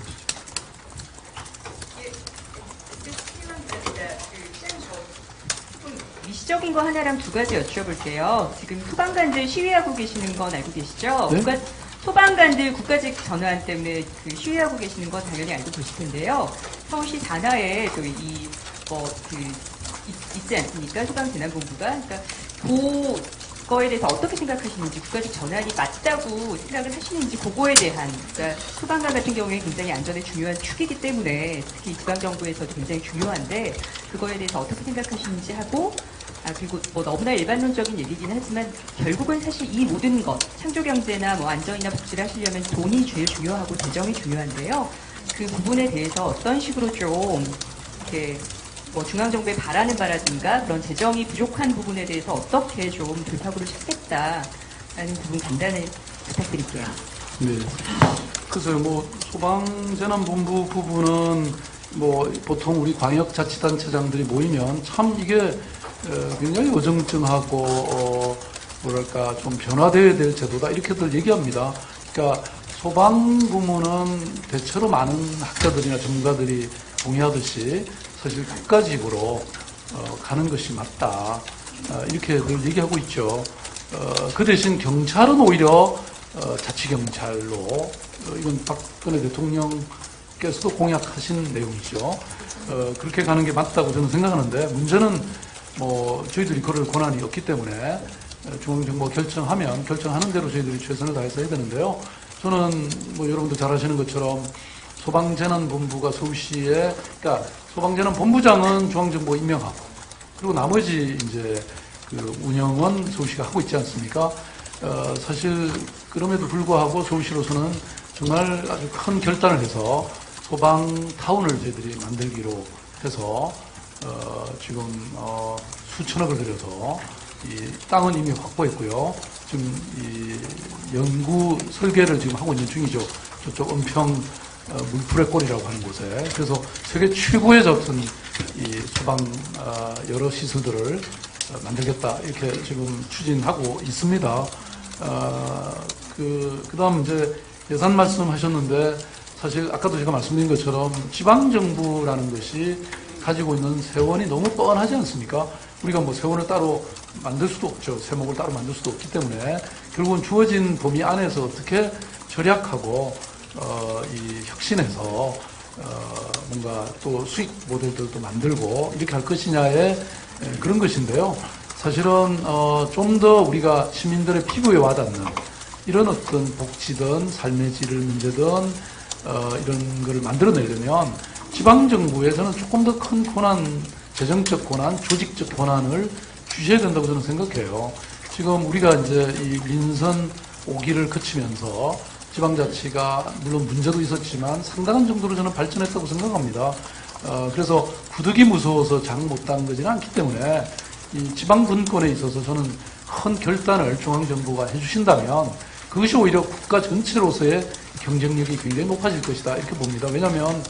미시적인 거 하나랑 두 가지 여쭤볼게요. 지금 소방관들 시위하고 계시는 건 알고 계시죠? 네? 소방관들 국가직 전환 때문에 그 시위하고 계시는 건 당연히 알고 계실 텐데요. 서울시 산하에 있지 않습니까? 소방재난본부가. 그러니까 그거에 대해서 어떻게 생각하시는지, 국가직 전환이 맞다고 생각을 하시는지, 그거에 대한, 그러니까 소방관 같은 경우에 굉장히 안전에 중요한 축이기 때문에 특히 지방정부에서도 굉장히 중요한데 그거에 대해서 어떻게 생각하시는지 하고, 그리고 뭐 너무나 일반론적인 얘기긴 하지만 결국은 사실 이 모든 것, 창조경제나 뭐 안전이나 복지를 하시려면 돈이 제일 중요하고 재정이 중요한데요. 그 부분에 대해서 어떤 식으로 좀 이렇게 뭐 중앙정부에 바라는 바라든가 그런 재정이 부족한 부분에 대해서 어떻게 좀 돌파구를 찾겠다라는 부분 간단히 부탁드릴게요. 네. 글쎄요, 뭐 소방재난본부 부분은 뭐 보통 우리 광역자치단체장들이 모이면 참 이게 굉장히 어정쩡하고 뭐랄까 좀 변화되어야 될 제도다 이렇게들 얘기합니다. 그러니까 소방부문은 대체로 많은 학자들이나 전문가들이 동의하듯이 사실 국가직으로 가는 것이 맞다 이렇게 늘 얘기하고 있죠. 그 대신 경찰은 오히려 자치경찰로 이건 박근혜 대통령께서도 공약하신 내용이죠. 그렇게 가는 게 맞다고 저는 생각하는데 문제는 뭐 저희들이 그럴 권한이 없기 때문에 중앙정부가 결정하는 대로 저희들이 최선을 다해서 해야 되는데요. 저는 뭐 여러분도 잘 아시는 것처럼 소방재난본부가 서울시에 그러니까 소방재난본부장은 중앙정부가 임명하고 그리고 나머지 이제 그 운영은 서울시가 하고 있지 않습니까? 사실 그럼에도 불구하고 서울시로서는 정말 아주 큰 결단을 해서 소방타운을 저희들이 만들기로 해서 지금 수천억을 들여서 이 땅은 이미 확보했고요. 지금 이 연구 설계를 지금 하고 있는 중이죠. 저쪽 은평 물풀의 골이라고 하는 곳에. 그래서 세계 최고의 어떤 이 소방 여러 시설들을 만들겠다 이렇게 지금 추진하고 있습니다. 그다음 이제 예산 말씀하셨는데 사실 아까도 제가 말씀드린 것처럼 지방 정부라는 것이 가지고 있는 세원이 너무 뻔하지 않습니까? 우리가 뭐 세원을 따로 만들 수도 없죠. 세목을 따로 만들 수도 없기 때문에 결국은 주어진 범위 안에서 어떻게 절약하고 이 혁신해서 뭔가 또 수익 모델들도 만들고 이렇게 할 것이냐의 그런 것인데요. 사실은 좀 더 우리가 시민들의 피부에 와닿는 이런 어떤 복지든 삶의 질을 문제든 이런 거를 만들어내려면 지방정부에서는 조금 더 큰 권한, 재정적 권한, 조직적 권한을 주셔야 된다고 저는 생각해요. 지금 우리가 이제 이 민선 5기를 거치면서 지방자치가 물론 문제도 있었지만 상당한 정도로 저는 발전했다고 생각합니다. 그래서 구득이 무서워서 장 못 단 거지는 않기 때문에 이 지방 분권에 있어서 저는 큰 결단을 중앙정부가 해주신다면 그것이 오히려 국가 전체로서의 경쟁력이 굉장히 높아질 것이다 이렇게 봅니다. 왜냐하면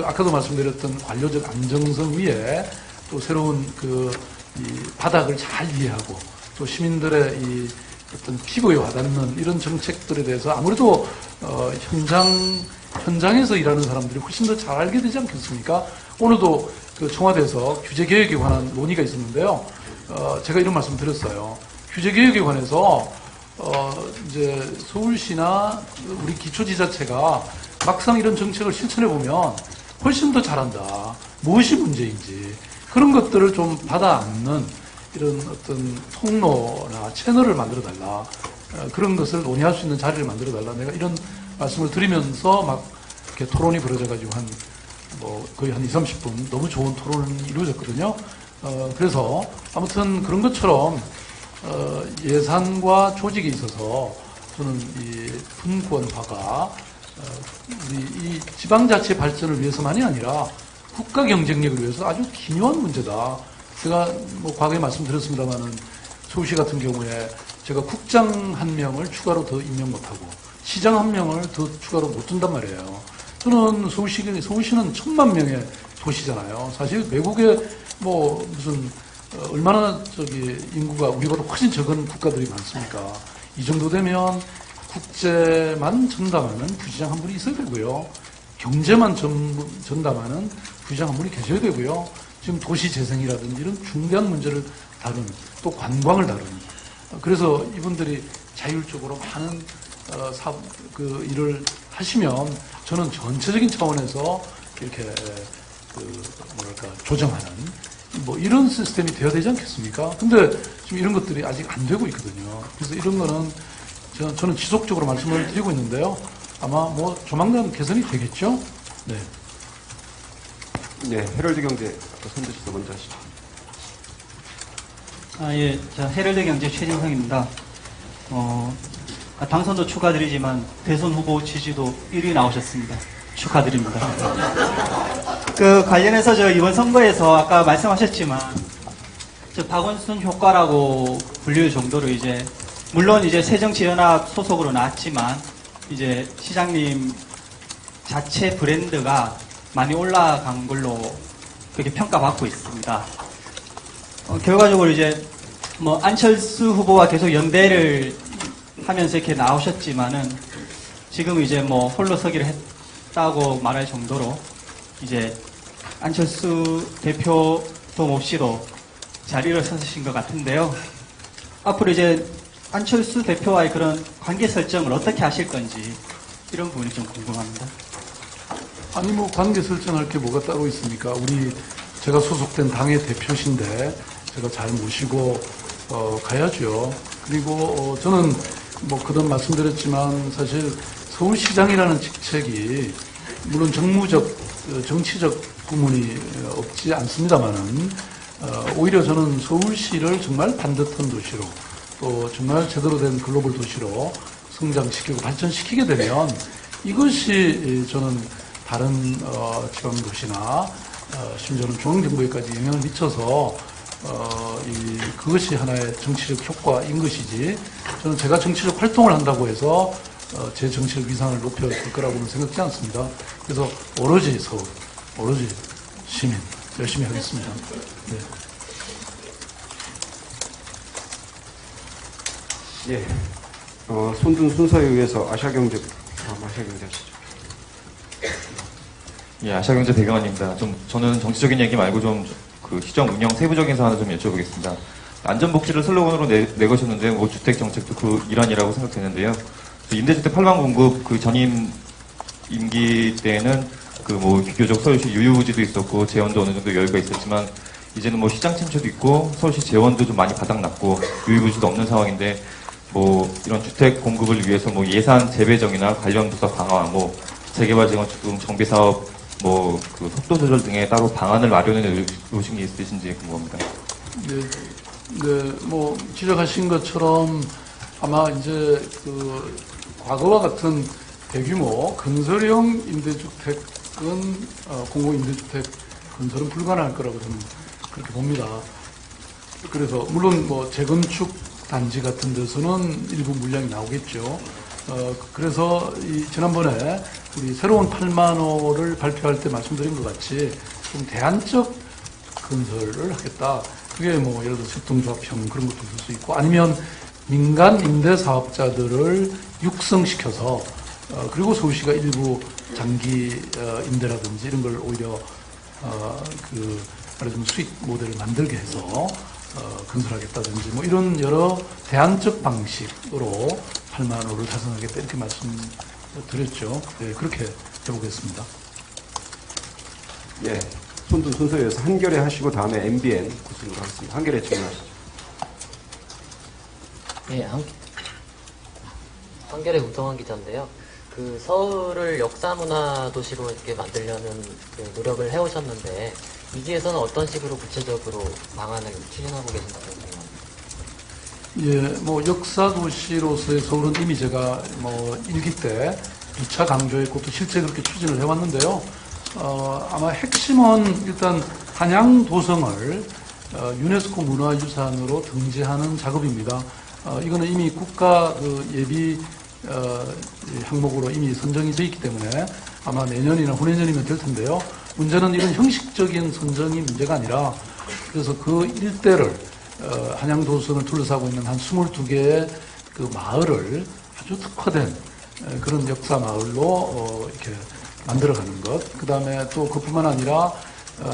아까도 말씀드렸던 관료적 안정성 위에 또 새로운 이 바닥을 잘 이해하고 또 시민들의 이 어떤 피부에 와닿는 이런 정책들에 대해서 아무래도 현장에서 일하는 사람들이 훨씬 더 잘 알게 되지 않겠습니까? 오늘도 그 청와대에서 규제 개혁에 관한 논의가 있었는데요. 제가 이런 말씀 드렸어요. 규제 개혁에 관해서 이제 서울시나 우리 기초지자체가 막상 이런 정책을 실천해 보면 훨씬 더 잘한다. 무엇이 문제인지 그런 것들을 좀 받아 안는 이런 어떤 통로나 채널을 만들어 달라. 그런 것을 논의할 수 있는 자리를 만들어 달라. 내가 이런 말씀을 드리면서 막 이렇게 토론이 벌어져 가지고 거의 한 20, 30분 너무 좋은 토론이 이루어졌거든요. 그래서 아무튼 그런 것처럼 예산과 조직에 있어서 저는 이 분권화가 우리 이 지방자치 발전을 위해서만이 아니라 국가 경쟁력을 위해서 아주 기묘한 문제다. 제가 과거에 말씀드렸습니다만은 서울시 같은 경우에 제가 국장 한 명을 추가로 더 임명 못하고 시장 한 명을 더 추가로 못 준단 말이에요. 저는 서울시는 1,000만 명의 도시잖아요. 사실 외국에 무슨 얼마나 인구가 우리보다 훨씬 적은 국가들이 많습니까? 이 정도 되면 국제만 전담하는 부시장 한 분이 있어야 되고요. 경제만 전담하는 부시장 한 분이 계셔야 되고요. 지금 도시 재생이라든지 이런 중대한 문제를 다루는 또 관광을 다루는 그래서 이분들이 자율적으로 많은 일을 하시면 저는 전체적인 차원에서 이렇게 조정하는 이런 시스템이 되어야 되지 않겠습니까? 근데 지금 이런 것들이 아직 안 되고 있거든요. 그래서 이런 거는 저는 지속적으로 말씀을 드리고 있는데요. 아마 조만간 개선이 되겠죠? 네. 네, 헤럴드 경제 손재 씨도 먼저 하시죠. 예, 헤럴드 경제 최진성입니다. 당선도 축하드리지만 대선 후보 지지도 1위 나오셨습니다. 축하드립니다. 관련해서 이번 선거에서 아까 말씀하셨지만 박원순 효과라고 불릴 정도로 물론 새정치연합 소속으로 나왔지만 시장님 자체 브랜드가 많이 올라간 걸로 그렇게 평가받고 있습니다. 결과적으로 안철수 후보와 계속 연대를 하면서 이렇게 나오셨지만은 지금 홀로 서기를 했다고 말할 정도로 안철수 대표 도움 없이도 잘 일어서신 것 같은데요. 앞으로 안철수 대표와의 그런 관계 설정을 어떻게 하실 건지 이런 부분이 좀 궁금합니다. 아니 관계 설정할 게 뭐가 따로 있습니까? 제가 소속된 당의 대표신데 제가 잘 모시고 가야죠. 그리고 저는 그동안 말씀드렸지만 사실 서울시장이라는 직책이 물론 정치적 구문이 없지 않습니다만은 오히려 저는 서울시를 정말 반듯한 도시로 또 정말 제대로 된 글로벌 도시로 성장시키고 발전시키게 되면 이것이 저는 다른 지방도시나 심지어는 중앙정부에까지 영향을 미쳐서 그것이 하나의 정치적 효과인 것이지 저는 제가 정치적 활동을 한다고 해서 제 정치적 위상을 높여줄 거라고는 생각지 않습니다. 그래서 오로지 서울, 오로지 시민 열심히 하겠습니다. 네. 예. 손든 순서에 의해서 아시아경제 하시죠. 예, 아시아경제 배경환입니다. 저는 정치적인 얘기 말고 시정 운영 세부적인 사안을 좀 여쭤보겠습니다. 안전복지를 슬로건으로 내거셨는데 뭐 주택 정책도 그 일환이라고 생각되는데요. 임대주택 8만 공급 그 전임 임기 때는 그 뭐 비교적 서울시 유휴부지도 있었고 재원도 어느 정도 여유가 있었지만 이제는 뭐 시장 침체도 있고 서울시 재원도 좀 많이 바닥났고 유휴부지도 없는 상황인데 뭐 이런 주택 공급을 위해서 뭐 예산 재배정이나 관련 부서 강화, 뭐 재개발 재건축 등 정비 사업 뭐 그 속도 조절 등의 따로 방안을 마련해 놓으신 게 있으신지 궁금합니다. 네, 뭐 지적하신 것처럼 아마 이제 그 과거와 같은 대규모 건설형 임대주택은 공공 임대주택 건설은 불가능할 거라고 저는 그렇게 봅니다. 그래서 물론 뭐 재건축 단지 같은 데서는 일부 물량이 나오겠죠. 그래서 지난번에 우리 새로운 8만 호를 발표할 때 말씀드린 것 같이 좀 대안적 건설을 하겠다. 그게 뭐 예를 들어 협동조합형 그런 것도 있을 수 있고 아니면 민간 임대 사업자들을 육성시켜서 그리고 서울시가 일부 장기 임대라든지 이런 걸 오히려 그 말하자면 수익 모델을 만들게 해서 건설하겠다든지 뭐 이런 여러 대안적 방식으로 8만 호를 달성하겠다 이렇게 말씀드렸죠. 네, 그렇게 해보겠습니다. 예, 순서에서 한결에 하시고 다음에 MBN 구순으로 하겠습니다. 한결에 질문하시죠. 예, 한겨레 우성환 기자인데요. 그 서울을 역사문화 도시로 이렇게 만들려는 그 노력을 해오셨는데 이지에서는 어떤 식으로 구체적으로 방안을 추진하고 계신다고 생각합니다. 예, 뭐 역사 도시로서의 서울은 이미 제가 뭐 일기 때 2차 강조했고 또 실제 그렇게 추진을 해왔는데요. 아마 핵심은 일단 한양 도성을 유네스코 문화유산으로 등재하는 작업입니다. 이거는 이미 국가 그 예비 항목으로 이미 선정이 되어 있기 때문에 아마 내년이나 후내년이면 될 텐데요. 문제는 이런 형식적인 선정이 문제가 아니라 그래서 그 일대를 한양도성을 둘러싸고 있는 한 22개의 그 마을을 아주 특화된 그런 역사 마을로 이렇게 만들어가는 것. 그 다음에 또 그뿐만 아니라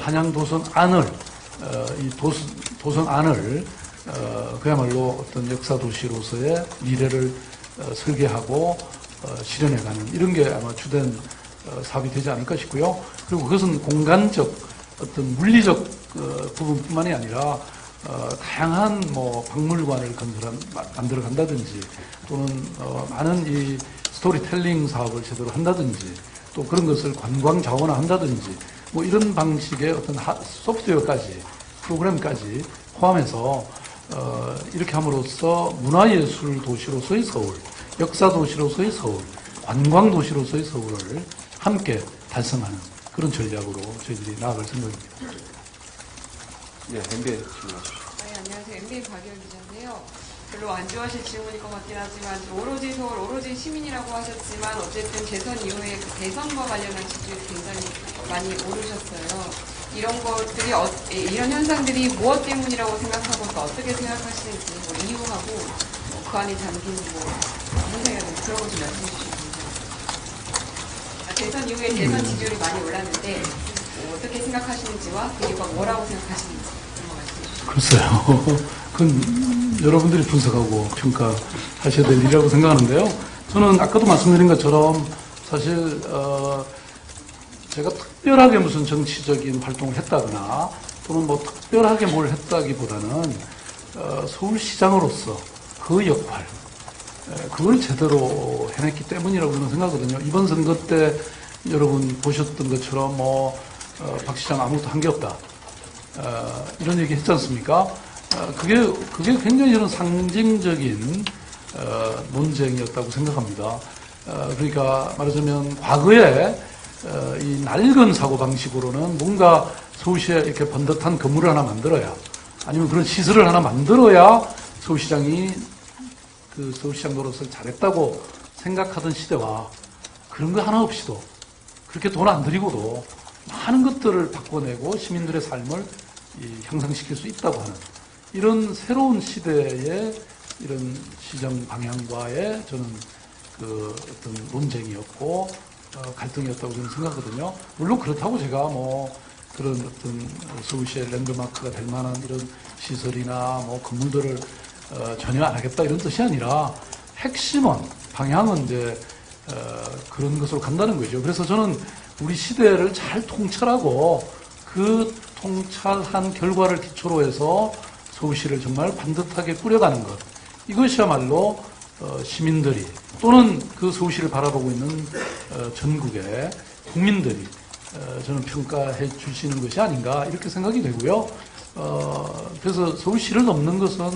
한양도성 안을 이 도성 안을 그야말로 어떤 역사 도시로서의 미래를 설계하고 실현해가는 이런 게 아마 주된 사업이 되지 않을까 싶고요. 그리고 그것은 공간적 어떤 물리적 부분뿐만이 아니라 다양한 뭐 박물관을 만들어 간다든지 또는 많은 이 스토리텔링 사업을 제대로 한다든지 또 그런 것을 관광 자원화 한다든지 뭐 이런 방식의 어떤 소프트웨어까지 프로그램까지 포함해서 이렇게 함으로써 문화예술 도시로서의 서울, 역사 도시로서의 서울, 관광 도시로서의 서울을 함께 달성하는 그런 전략으로 저희들이 나아갈 생각입니다. 예, MBN 질문하십시오. 네, 안녕하세요. MBN 박예원 기자인데요. 별로 안 좋아하실 질문일 것 같긴 하지만 오로지 서울, 오로지 시민이라고 하셨지만 어쨌든 대선 이후에 그 대선과 관련한 지지율이 굉장히 많이 오르셨어요. 이런 것들이 이런 현상들이 무엇 때문이라고 생각하고 또 어떻게 생각하시는지 뭐 이유하고 뭐 그 안에 담긴 뭐 현상이라든지 그런 것 좀 말씀해 주시면 감사합니다. 대선 이후에 대선 지지율이 많이 올랐는데 뭐 어떻게 생각하시는지와 그 이유가 뭐라고 생각하시는지 그런 거 말씀해 주시면. 글쎄요. 그건 여러분들이 분석하고 평가하셔야 될 일이라고 생각하는데요. 저는 아까도 말씀드린 것처럼 사실 제가 특별하게 무슨 정치적인 활동을 했다거나 또는 뭐 특별하게 뭘 했다기보다는 서울시장으로서 그 역할 그걸 제대로 해냈기 때문이라고 저는 생각하거든요. 이번 선거 때 여러분 보셨던 것처럼 뭐 박 시장 아무것도 한 게 없다 이런 얘기 했지 않습니까? 그게 굉장히 저는 상징적인 논쟁이었다고 생각합니다. 그러니까 말하자면 과거에 이 낡은 사고방식으로는 뭔가 서울시에 이렇게 번듯한 건물을 하나 만들어야 아니면 그런 시설을 하나 만들어야 서울시장이 그 서울시장 노릇을 잘했다고 생각하던 시대와 그런 거 하나 없이도 그렇게 돈 안 들이고도 많은 것들을 바꿔내고 시민들의 삶을 향상시킬 수 있다고 하는 이런 새로운 시대의 이런 시정 방향과의 저는 그 어떤 논쟁이었고 갈등이었다고 저는 생각하거든요. 물론 그렇다고 제가 뭐 그런 어떤 서울시의 랜드마크가 될 만한 이런 시설이나 뭐 건물들을 전혀 안 하겠다 이런 뜻이 아니라 핵심은 방향은 이제 그런 것으로 간다는 거죠. 그래서 저는 우리 시대를 잘 통찰하고 그 통찰한 결과를 기초로 해서 서울시를 정말 반듯하게 꾸려가는 것, 이것이야말로 시민들이 또는 그 서울시를 바라보고 있는 전국의 국민들이 저는 평가해 주시는 것이 아닌가 이렇게 생각이 되고요. 그래서 서울시를 넘는 것은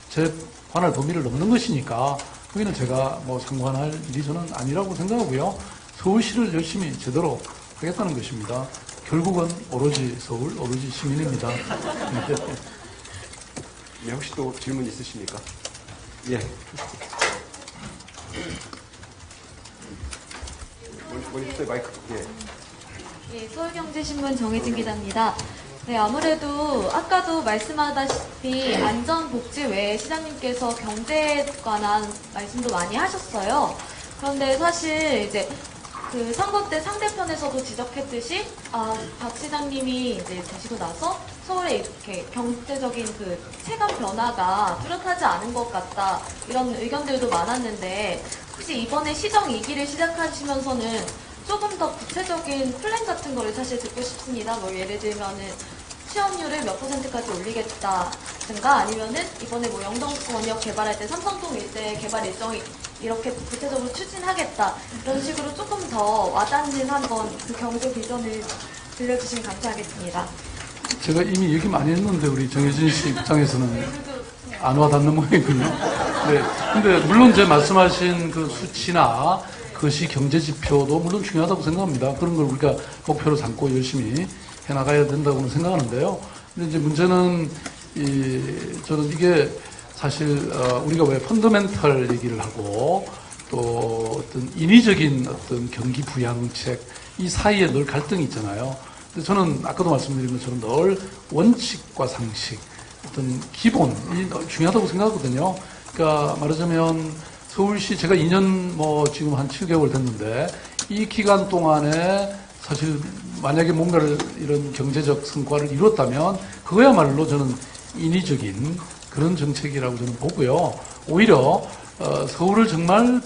제 관할 범위를 넘는 것이니까 거기는 제가 뭐 상관할 일이 저는 아니라고 생각하고요. 서울시를 열심히 제대로 하겠다는 것입니다. 결국은 오로지 서울, 오로지 시민입니다. 네, 혹시 또 질문 있으십니까? 예. 먼저 마이크. 예. 예, 서울경제신문 정혜진 기자입니다. 네, 아무래도 아까도 말씀하다시피 안전복지 외에 시장님께서 경제에 관한 말씀도 많이 하셨어요. 그런데 사실 이제 그 선거 때 상대편에서도 지적했듯이 박 시장님이 이제 되시고 나서 서울에 이렇게 경제적인 그 체감 변화가 뚜렷하지 않은 것 같다 이런 의견들도 많았는데 혹시 이번에 시정 2기를 시작하시면서는 조금 더 구체적인 플랜 같은 거를 사실 듣고 싶습니다. 뭐 예를 들면은 취업률을 몇 %까지 올리겠다든가 아니면은 이번에 뭐 영동수 원역 개발할 때 삼성동 일대 개발 일정이 이렇게 구체적으로 추진하겠다 이런 식으로 조금 더 와닿는 한번 그 경제 비전을 들려주시면 감사하겠습니다. 제가 이미 얘기 많이 했는데 우리 정혜진 씨 입장에서는 안 와닿는 모양이군요. 네. 근데 물론 제 말씀하신 그 수치나 그것이 경제 지표도 물론 중요하다고 생각합니다. 그런 걸 우리가 목표로 삼고 열심히 해나가야 된다고는 생각하는데요. 근데 이제 문제는 저는 이게 사실 우리가 왜 펀더멘털 얘기를 하고 또 어떤 인위적인 어떤 경기 부양책 이 사이에 늘 갈등이 있잖아요. 근데 저는 아까도 말씀드린 것처럼 늘 원칙과 상식, 어떤 기본이 중요하다고 생각하거든요. 그러니까 말하자면 서울시 제가 2년 지금 한 7개월 됐는데 이 기간 동안에 사실 만약에 뭔가를 이런 경제적 성과를 이뤘다면 그거야말로 저는 인위적인 그런 정책이라고 저는 보고요. 오히려 서울을 정말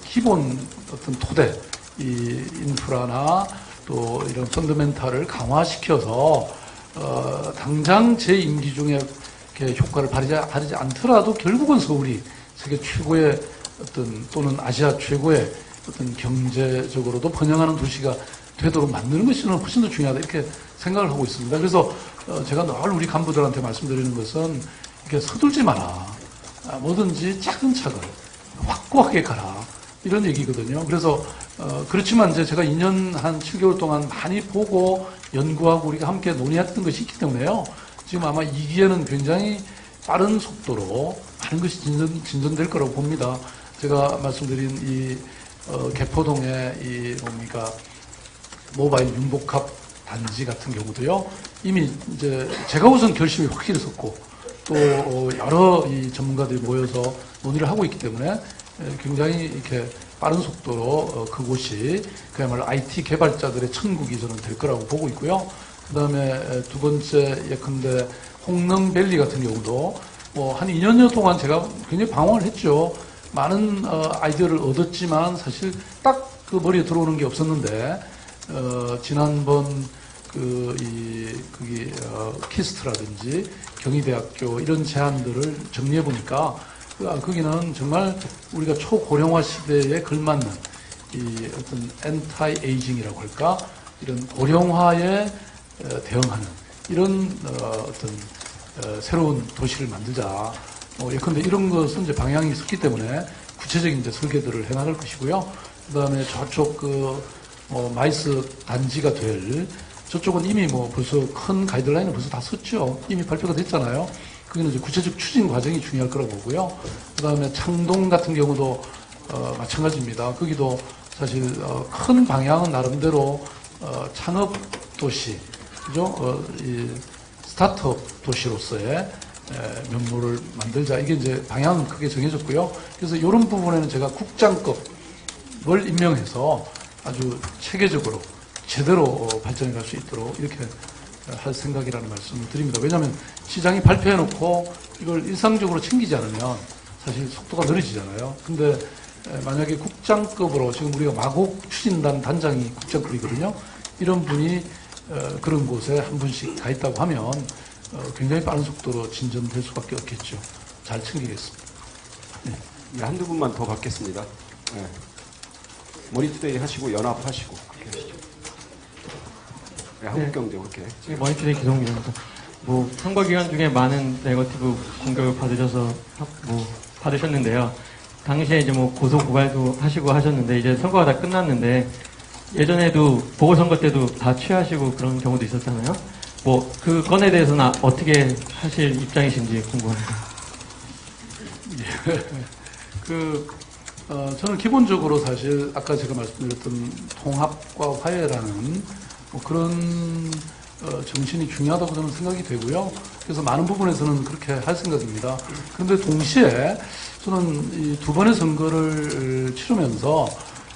기본 어떤 토대, 이 인프라나 또 이런 펀더멘탈을 강화시켜서 당장 제 임기 중에 이렇게 효과를 발휘하지 않더라도 결국은 서울이 세계 최고의 어떤 또는 아시아 최고의 어떤 경제적으로도 번영하는 도시가 되도록 만드는 것이 저는 훨씬 더 중요하다 이렇게 생각을 하고 있습니다. 그래서 제가 늘 우리 간부들한테 말씀드리는 것은 이렇게 서둘지 마라. 뭐든지 차근차근 확고하게 가라. 이런 얘기거든요. 그래서 그렇지만 이제 제가 2년 한 7개월 동안 많이 보고 연구하고 우리가 함께 논의했던 것이 있기 때문에요. 지금 아마 2기에는 굉장히 빠른 속도로 많은 것이 진전될 거라고 봅니다. 제가 말씀드린 이 개포동의 이 뭡니까 모바일 융복합 단지 같은 경우도요. 이미 이제 제가 우선 결심이 확실히 섰고 또 여러 이 전문가들이 모여서 논의를 하고 있기 때문에 굉장히 이렇게 빠른 속도로 그곳이 그야말로 IT 개발자들의 천국이 저는 될 거라고 보고 있고요. 그 다음에 두 번째 예컨대 홍릉밸리 같은 경우도 한 2년여 동안 제가 굉장히 방황을 했죠. 많은 아이디어를 얻었지만 사실 딱 그 머리에 들어오는 게 없었는데 지난번 거기 키스트라든지 경희대학교 이런 제안들을 정리해 보니까 거기는 정말 우리가 초고령화 시대에 걸맞는 이 어떤 엔타이 에이징이라고 할까 이런 고령화에 대응하는 이런 어떤 새로운 도시를 만들자. 예컨대 이런 것은 이제 방향이 있었기 때문에 구체적인 이제 설계들을 해나갈 것이고요. 그 다음에 저쪽 마이스 단지가 될 저쪽은 이미 벌써 큰 가이드라인을 벌써 다 썼죠. 이미 발표가 됐잖아요. 거기는 이제 구체적 추진 과정이 중요할 거라고 보고요. 그 다음에 창동 같은 경우도 마찬가지입니다. 거기도 사실 큰 방향은 나름대로 창업 도시, 그죠? 이 스타트업 도시로서의 면모를 만들자. 이게 이제 방향은 크게 정해졌고요. 그래서 이런 부분에는 제가 국장급을 임명해서 아주 체계적으로 제대로 발전해 갈 수 있도록 이렇게 할 생각이라는 말씀을 드립니다. 왜냐하면 시장이 발표해놓고 이걸 일상적으로 챙기지 않으면 사실 속도가 느려지잖아요. 근데 만약에 국장급으로 지금 우리가 마곡 추진단 단장이 국장급이거든요. 이런 분이 그런 곳에 한 분씩 가 있다고 하면 굉장히 빠른 속도로 진전될 수밖에 없겠죠. 잘 챙기겠습니다. 네, 한두 분만 더 받겠습니다. 네. 머니투데이 하시고 연합하시고 그렇게 하시죠. 네, 한국경제 그렇게. 머니투데이 기동기입니다. 뭐 선거 기간 중에 많은 네거티브 공격을 받으셨는데요. 당시에 이제 뭐 고소 고발도 하시고 하셨는데 이제 선거가 다 끝났는데 예전에도 보궐선거 때도 다 취하시고 그런 경우도 있었잖아요. 뭐 그 건에 대해서는 어떻게 하실 입장이신지 궁금합니다. 저는 기본적으로 사실 아까 제가 말씀드렸던 통합과 화해라는 뭐 그런 정신이 중요하다고 저는 생각이 되고요. 그래서 많은 부분에서는 그렇게 할 생각입니다. 그런데 동시에 저는 이 두 번의 선거를 치르면서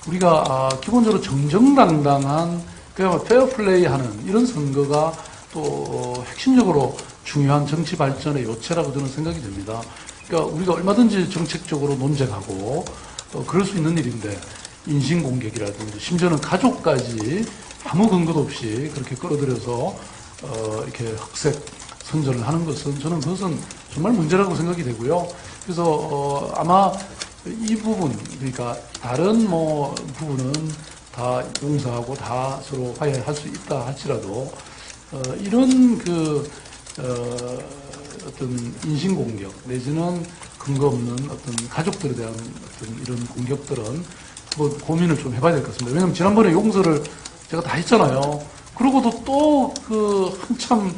우리가 기본적으로 정정당당한 그야말로 페어플레이하는 이런 선거가 또 핵심적으로 중요한 정치 발전의 요체라고 저는 생각이 됩니다. 그러니까 우리가 얼마든지 정책적으로 논쟁하고 그럴 수 있는 일인데 인신공격이라든지 심지어는 가족까지 아무 근거도 없이 그렇게 끌어들여서 이렇게 흑색 선전을 하는 것은 저는 그것은 정말 문제라고 생각이 되고요. 그래서 아마 이 부분 그러니까 다른 뭐 부분은 다 용서하고 다 서로 화해할 수 있다 할지라도 이런 어떤 인신공격 내지는 근거 없는 어떤 가족들에 대한 어떤 이런 공격들은 뭐 고민을 좀 해봐야 될 것 같습니다. 왜냐하면 지난번에 용서를 제가 다 했잖아요. 그러고도 또 한참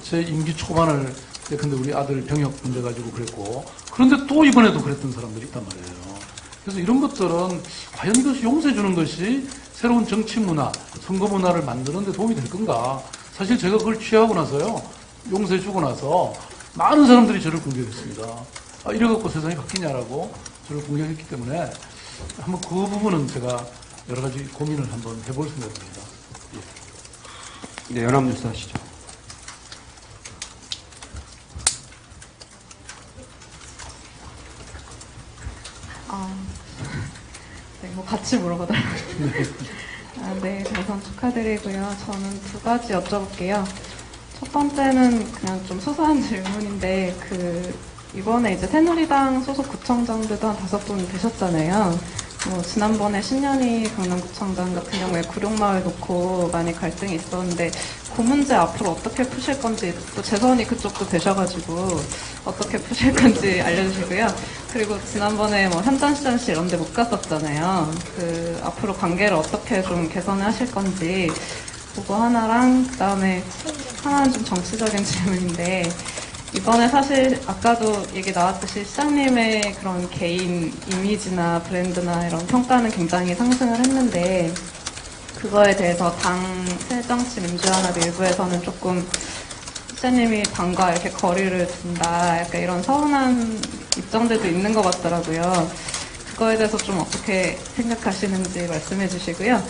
제 임기 초반을 근데 우리 아들 병역 문제 가지고 그랬고 그런데 또 이번에도 그랬던 사람들이 있단 말이에요. 그래서 이런 것들은 과연 이것이 용서해 주는 것이 새로운 정치 문화, 선거 문화를 만드는 데 도움이 될 건가? 사실 제가 그걸 취하고 나서요. 용서해 주고 나서 많은 사람들이 저를 공격했습니다. 이래갖고 세상이 바뀌냐라고 저를 공격했기 때문에 한번 그 부분은 제가 여러 가지 고민을 한번 해볼 생각입니다. 예. 네, 연합뉴스 하시죠. 네, 뭐 같이 물어보더라고요. 네, 대선 축하드리고요. 저는 두 가지 여쭤볼게요. 첫 번째는 그냥 좀 소소한 질문인데, 이번에 이제 새누리당 소속 구청장들도 한 5분 되셨잖아요. 지난번에 신년희 강남구청장 같은 경우에 구룡마을 놓고 많이 갈등이 있었는데, 그 문제 앞으로 어떻게 푸실 건지, 또 재선이 그쪽도 되셔가지고, 어떻게 푸실 건지 알려주시고요. 그리고 지난번에 뭐 현장시장실 이런 데 못 갔었잖아요. 앞으로 관계를 어떻게 좀 개선을 하실 건지, 그거 하나랑, 그 다음에 하나는 좀 정치적인 질문인데, 이번에 사실 아까도 얘기 나왔듯이 시장님의 그런 개인 이미지나 브랜드나 이런 평가는 굉장히 상승을 했는데, 그거에 대해서 당 새정치민주연합 일부에서는 조금 시장님이 당과 이렇게 거리를 둔다, 약간 이런 서운한 입장들도 있는 것 같더라고요. 그거에 대해서 좀 어떻게 생각하시는지 말씀해 주시고요.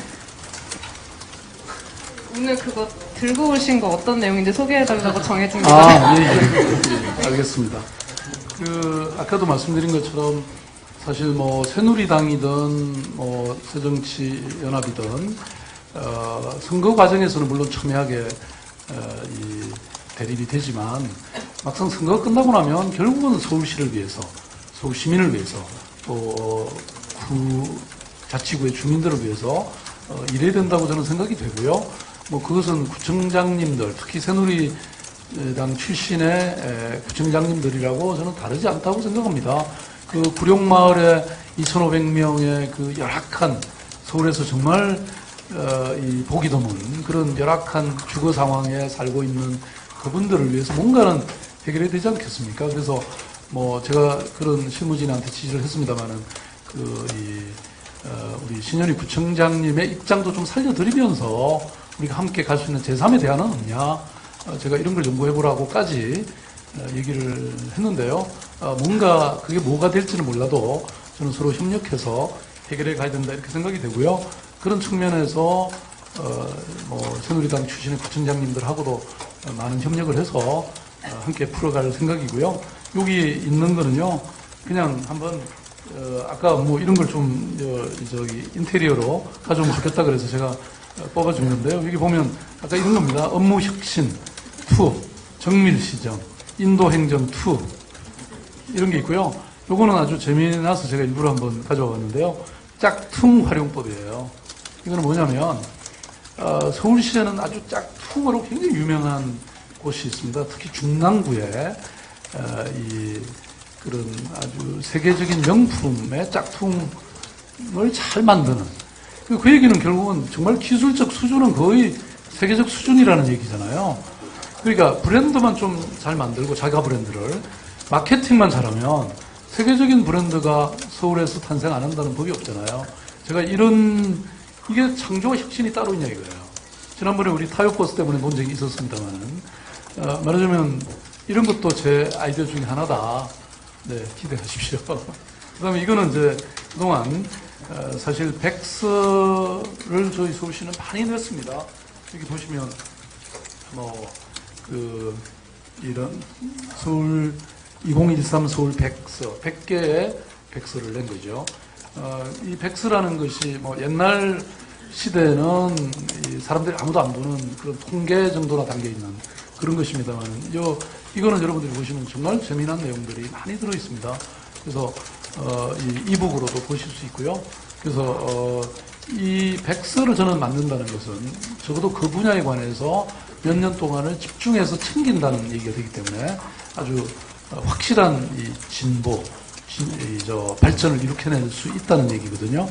오늘 그거 들고 오신 거 어떤 내용인지 소개해달라고 정해진 거예요. 예. 알겠습니다. 아까도 말씀드린 것처럼 사실 뭐 새누리당이든 뭐 새정치연합이든 선거 과정에서는 물론 첨예하게 대립이 되지만 막상 선거가 끝나고 나면 결국은 서울시를 위해서, 서울 시민을 위해서 또 자치구의 주민들을 위해서 일해야 된다고 저는 생각이 되고요. 뭐 그것은 구청장님들, 특히 새누리당 출신의 구청장님들이라고 저는 다르지 않다고 생각합니다. 구룡마을에 2,500명의 그 열악한 서울에서 정말 보기 드문 그런 열악한 주거 상황에 살고 있는 그분들을 위해서 뭔가는 해결해야 되지 않겠습니까? 그래서 뭐 제가 그런 실무진한테 지시를 했습니다만은 우리 신현희 구청장님의 입장도 좀 살려드리면서 우리가 함께 갈 수 있는 제3의 대안은 없냐? 제가 이런 걸 연구해보라고까지 얘기를 했는데요. 뭔가 그게 뭐가 될지는 몰라도 저는 서로 협력해서 해결해 가야 된다 이렇게 생각이 되고요. 그런 측면에서 새누리당 출신의 구청장님들하고도 많은 협력을 해서 함께 풀어갈 생각이고요. 여기 있는 거는요, 그냥 한번 아까 뭐 이런 걸 좀 인테리어로 가져오면 좋겠다 그래서 제가 뽑아줬는데요. 여기 보면 아까 이런 겁니다. 업무 혁신 2, 정밀 시정, 인도 행정 2 이런 게 있고요. 요거는 아주 재미나서 제가 일부러 한번 가져와 봤는데요. 짝퉁 활용법이에요. 이거는 뭐냐면 서울시에는 아주 짝퉁으로 굉장히 유명한 곳이 있습니다. 특히 중랑구에 그런 아주 세계적인 명품의 짝퉁을 잘 만드는 그 얘기는 결국은 정말 기술적 수준은 거의 세계적 수준이라는 얘기잖아요. 그러니까 브랜드만 좀 잘 만들고 자가 브랜드를 마케팅만 잘하면 세계적인 브랜드가 서울에서 탄생 안 한다는 법이 없잖아요. 제가 이게 창조와 혁신이 따로 있냐 이거예요. 지난번에 우리 타요버스 때문에 논쟁이 있었습니다만은 말하자면 이런 것도 제 아이디어 중에 하나다. 네, 기대하십시오. 그 다음에 이거는 이제 그동안 사실 백서를 저희 서울시는 많이 냈습니다. 여기 보시면 이런 서울 2013 서울 백서 100개의 백서를 낸 거죠. 이 백서라는 것이 옛날 시대에는 사람들이 아무도 안 보는 그런 통계 정도나 담겨 있는 그런 것입니다만, 이거는 여러분들이 보시면 정말 재미난 내용들이 많이 들어 있습니다. 그래서 이 이북으로도 보실 수 있고요. 그래서 이 백서를 저는 만든다는 것은 적어도 그 분야에 관해서 몇 년 동안을 집중해서 챙긴다는 얘기가 되기 때문에 아주 확실한 이 진보, 발전을 일으켜낼 수 있다는 얘기거든요.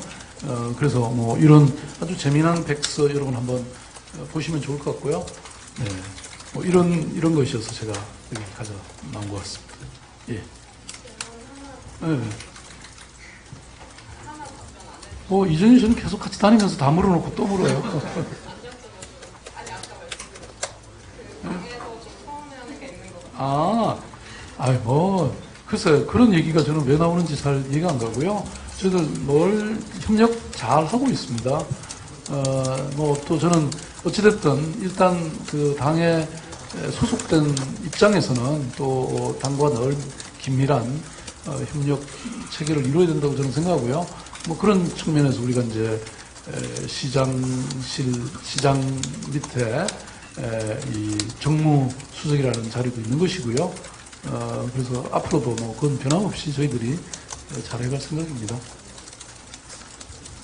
그래서 이런 아주 재미난 백서 여러분 한번 보시면 좋을 것 같고요. 네. 이런 것이어서 제가 여기 가져 나온 것 같습니다. 예. 네. 이전에 저는 계속 같이 다니면서 다 물어놓고 또 물어요. 글쎄, 그런 얘기가 저는 왜 나오는지 잘 이해가 안 가고요. 저희들 뭘 협력 잘 하고 있습니다. 또 저는 어찌됐든 일단 그 당에 소속된 입장에서는 또 당과 늘 긴밀한 협력 체계를 이루어야 된다고 저는 생각하고요. 그런 측면에서 우리가 이제 시장 밑에 이 정무수석이라는 자리도 있는 것이고요. 그래서 앞으로도 그건 변함없이 저희들이 잘 해갈 생각입니다.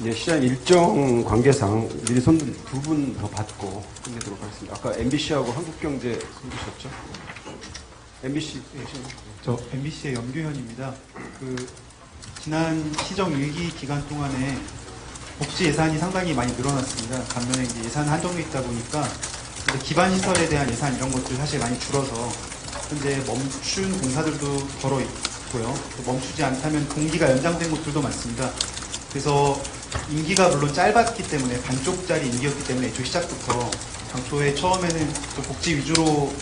예, 시장 일정 관계상 미리 손 두 분 더 받고 끝내도록 하겠습니다. 아까 MBC하고 한국경제 손주셨죠? MBC. 저 MBC의 염규현입니다. 지난 시정 1기 기간 동안에 복지 예산이 상당히 많이 늘어났습니다. 반면에 예산 한정돼 있다 보니까 기반 시설에 대한 예산 이런 것들 사실 많이 줄어서 현재 멈춘 공사들도 걸어 있고요. 멈추지 않다면 공기가 연장된 곳들도 많습니다. 그래서 임기가 물론 짧았기 때문에 반쪽짜리 임기였기 때문에 애초 시작부터 당초에 처음에는 복지 위주로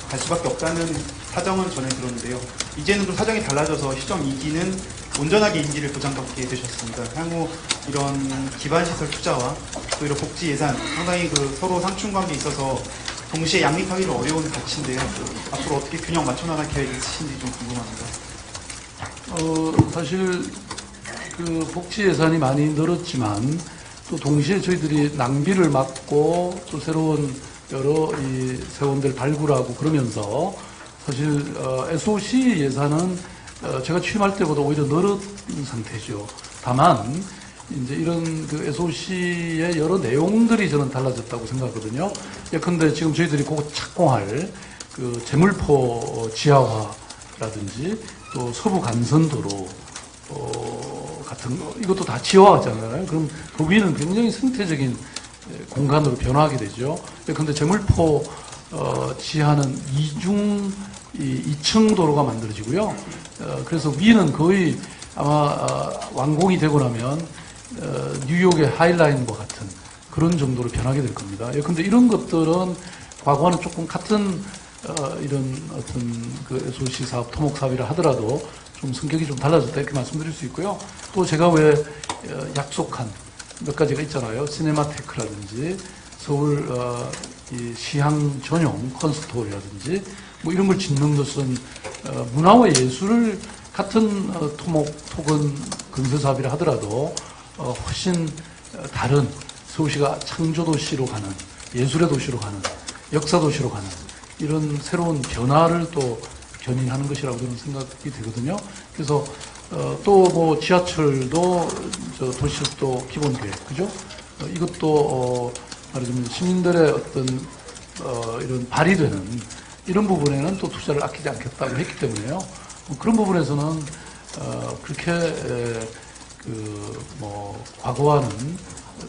갈 수밖에 없다는 사정은 전해 들었는데요. 이제는 좀 사정이 달라져서 시정 2기는 온전하게 임기를 보장받게 되셨습니다. 향후 이런 기반시설 투자와 또 이런 복지 예산 상당히 서로 상충관계에 있어서 동시에 양립하기도 어려운 가치인데요. 앞으로 어떻게 균형 맞춰나갈 계획이 있으신지 좀 궁금합니다. 사실 복지 예산이 많이 늘었지만 또 동시에 저희들이 낭비를 막고 또 새로운 여러 이 세원들 발굴하고 그러면서 사실 SOC 예산은 제가 취임할 때보다 오히려 늘은 상태죠. 다만 이제 이런 SOC의 여러 내용들이 저는 달라졌다고 생각하거든요. 예컨대 지금 저희들이 곧 착공할 재물포 지하화라든지 또 서부 간선도로 같은 거 이것도 다 지하화잖아요. 그럼 그 위는 굉장히 생태적인 공간으로 변화하게 되죠. 그런데 재물포 지하는 2층 도로가 만들어지고요. 그래서 위는 거의 아마 완공이 되고 나면 뉴욕의 하이라인과 같은 그런 정도로 변하게 될 겁니다. 그런데 이런 것들은 과거와는 조금 같은 이런 어떤 SOC 사업, 토목 사업이라 하더라도 좀 성격이 좀 달라졌다 이렇게 말씀드릴 수 있고요. 또 제가 왜 약속한 몇 가지가 있잖아요. 시네마테크라든지 서울 이 시향 전용 콘서트홀이라든지 뭐 이런 걸 짓는 것은 문화와 예술을 같은 토건 건설 사업이라 하더라도 훨씬 다른 서울시가 창조도시로 가는, 예술의 도시로 가는, 역사도시로 가는 이런 새로운 변화를 또 견인하는 것이라고 저는 생각이 되거든요. 그래서 또 뭐 지하철도 도시도 기본계획, 그죠? 이것도 말하자면 시민들의 어떤 이런 발휘되는 이런 부분에는 또 투자를 아끼지 않겠다고 했기 때문에요. 그런 부분에서는 그렇게 뭐 과거와는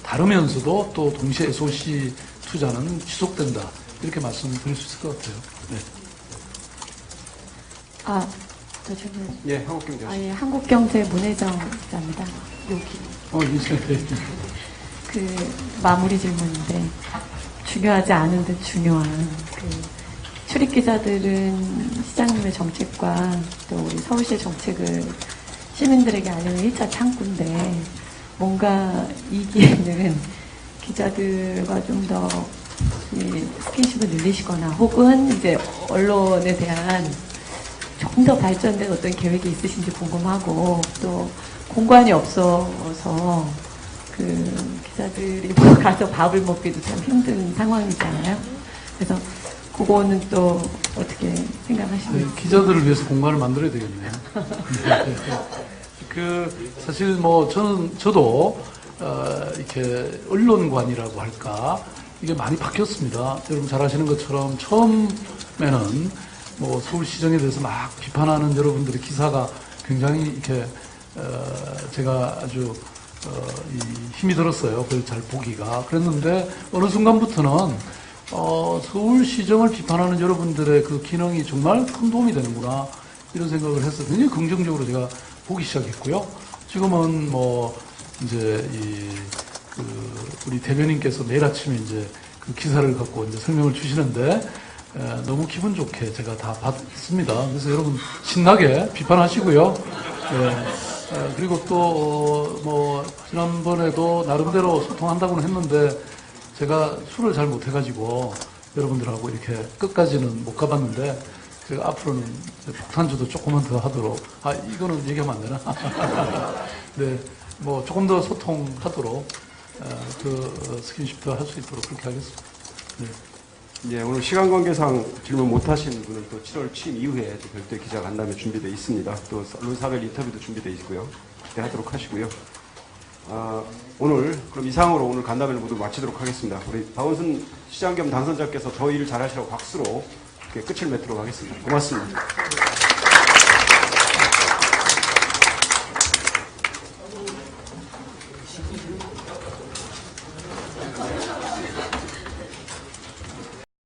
다르면서도 또 동시에 SOC 투자는 지속된다 이렇게 말씀드릴 수 있을 것 같아요. 네. 저 질문. 예, 한국경제. 예, 한국경제 문혜정 기자입니다. 여기. 이제 그 마무리 질문인데 중요하지 않은 듯 중요한 출입 기자들은 시장님의 정책과 또 우리 서울시의 정책을 시민들에게 알리는 1차 창구인데 뭔가 이 기회는 기자들과 좀 더 스킨십을 늘리시거나 혹은 이제 언론에 대한 좀 더 발전된 어떤 계획이 있으신지 궁금하고 또 공간이 없어서 기자들이 뭐 가서 밥을 먹기도 참 힘든 상황이잖아요. 그래서 그거는 또 어떻게 생각하시는지. 네, 기자들을 위해서 공간을 만들어야 되겠네요. 사실 뭐 저도 이렇게 언론관이라고 할까 이게 많이 바뀌었습니다. 여러분 잘 아시는 것처럼 처음에는 뭐 서울시정에 대해서 막 비판하는 여러분들의 기사가 굉장히 이렇게 제가 아주 힘이 들었어요. 그걸 잘 보기가. 그랬는데 어느 순간부터는 서울시정을 비판하는 여러분들의 그 기능이 정말 큰 도움이 되는구나 이런 생각을 해서 굉장히 긍정적으로 제가 보기 시작했고요. 지금은 뭐 이제 우리 대변인께서 내일 아침에 이제 그 기사를 갖고 이제 설명을 주시는데 너무 기분 좋게 제가 다 받습니다. 그래서 여러분 신나게 비판하시고요. 그리고 또 뭐 지난번에도 나름대로 소통한다고는 했는데 제가 술을 잘 못해가지고 여러분들하고 이렇게 끝까지는 못 가봤는데 제가 앞으로는 폭탄주도 조금만 더 하도록 이거는 얘기하면 안 되나? 네, 뭐 조금 더 소통하도록 스킨십도 할 수 있도록 그렇게 하겠습니다. 네. 예, 오늘 시간 관계상 질문 못 하신 분은 또 7월 취임 이후에 또 별도의 기자 간담회 준비되어 있습니다. 또 언론사별 인터뷰도 준비되어 있고요. 그때 하도록 하시고요. 오늘 그럼 이상으로 오늘 간담회를 모두 마치도록 하겠습니다. 우리 박원순 시장 겸 당선자께서 더 일 잘하시라고 박수로 끝을 맺도록 하겠습니다. 고맙습니다.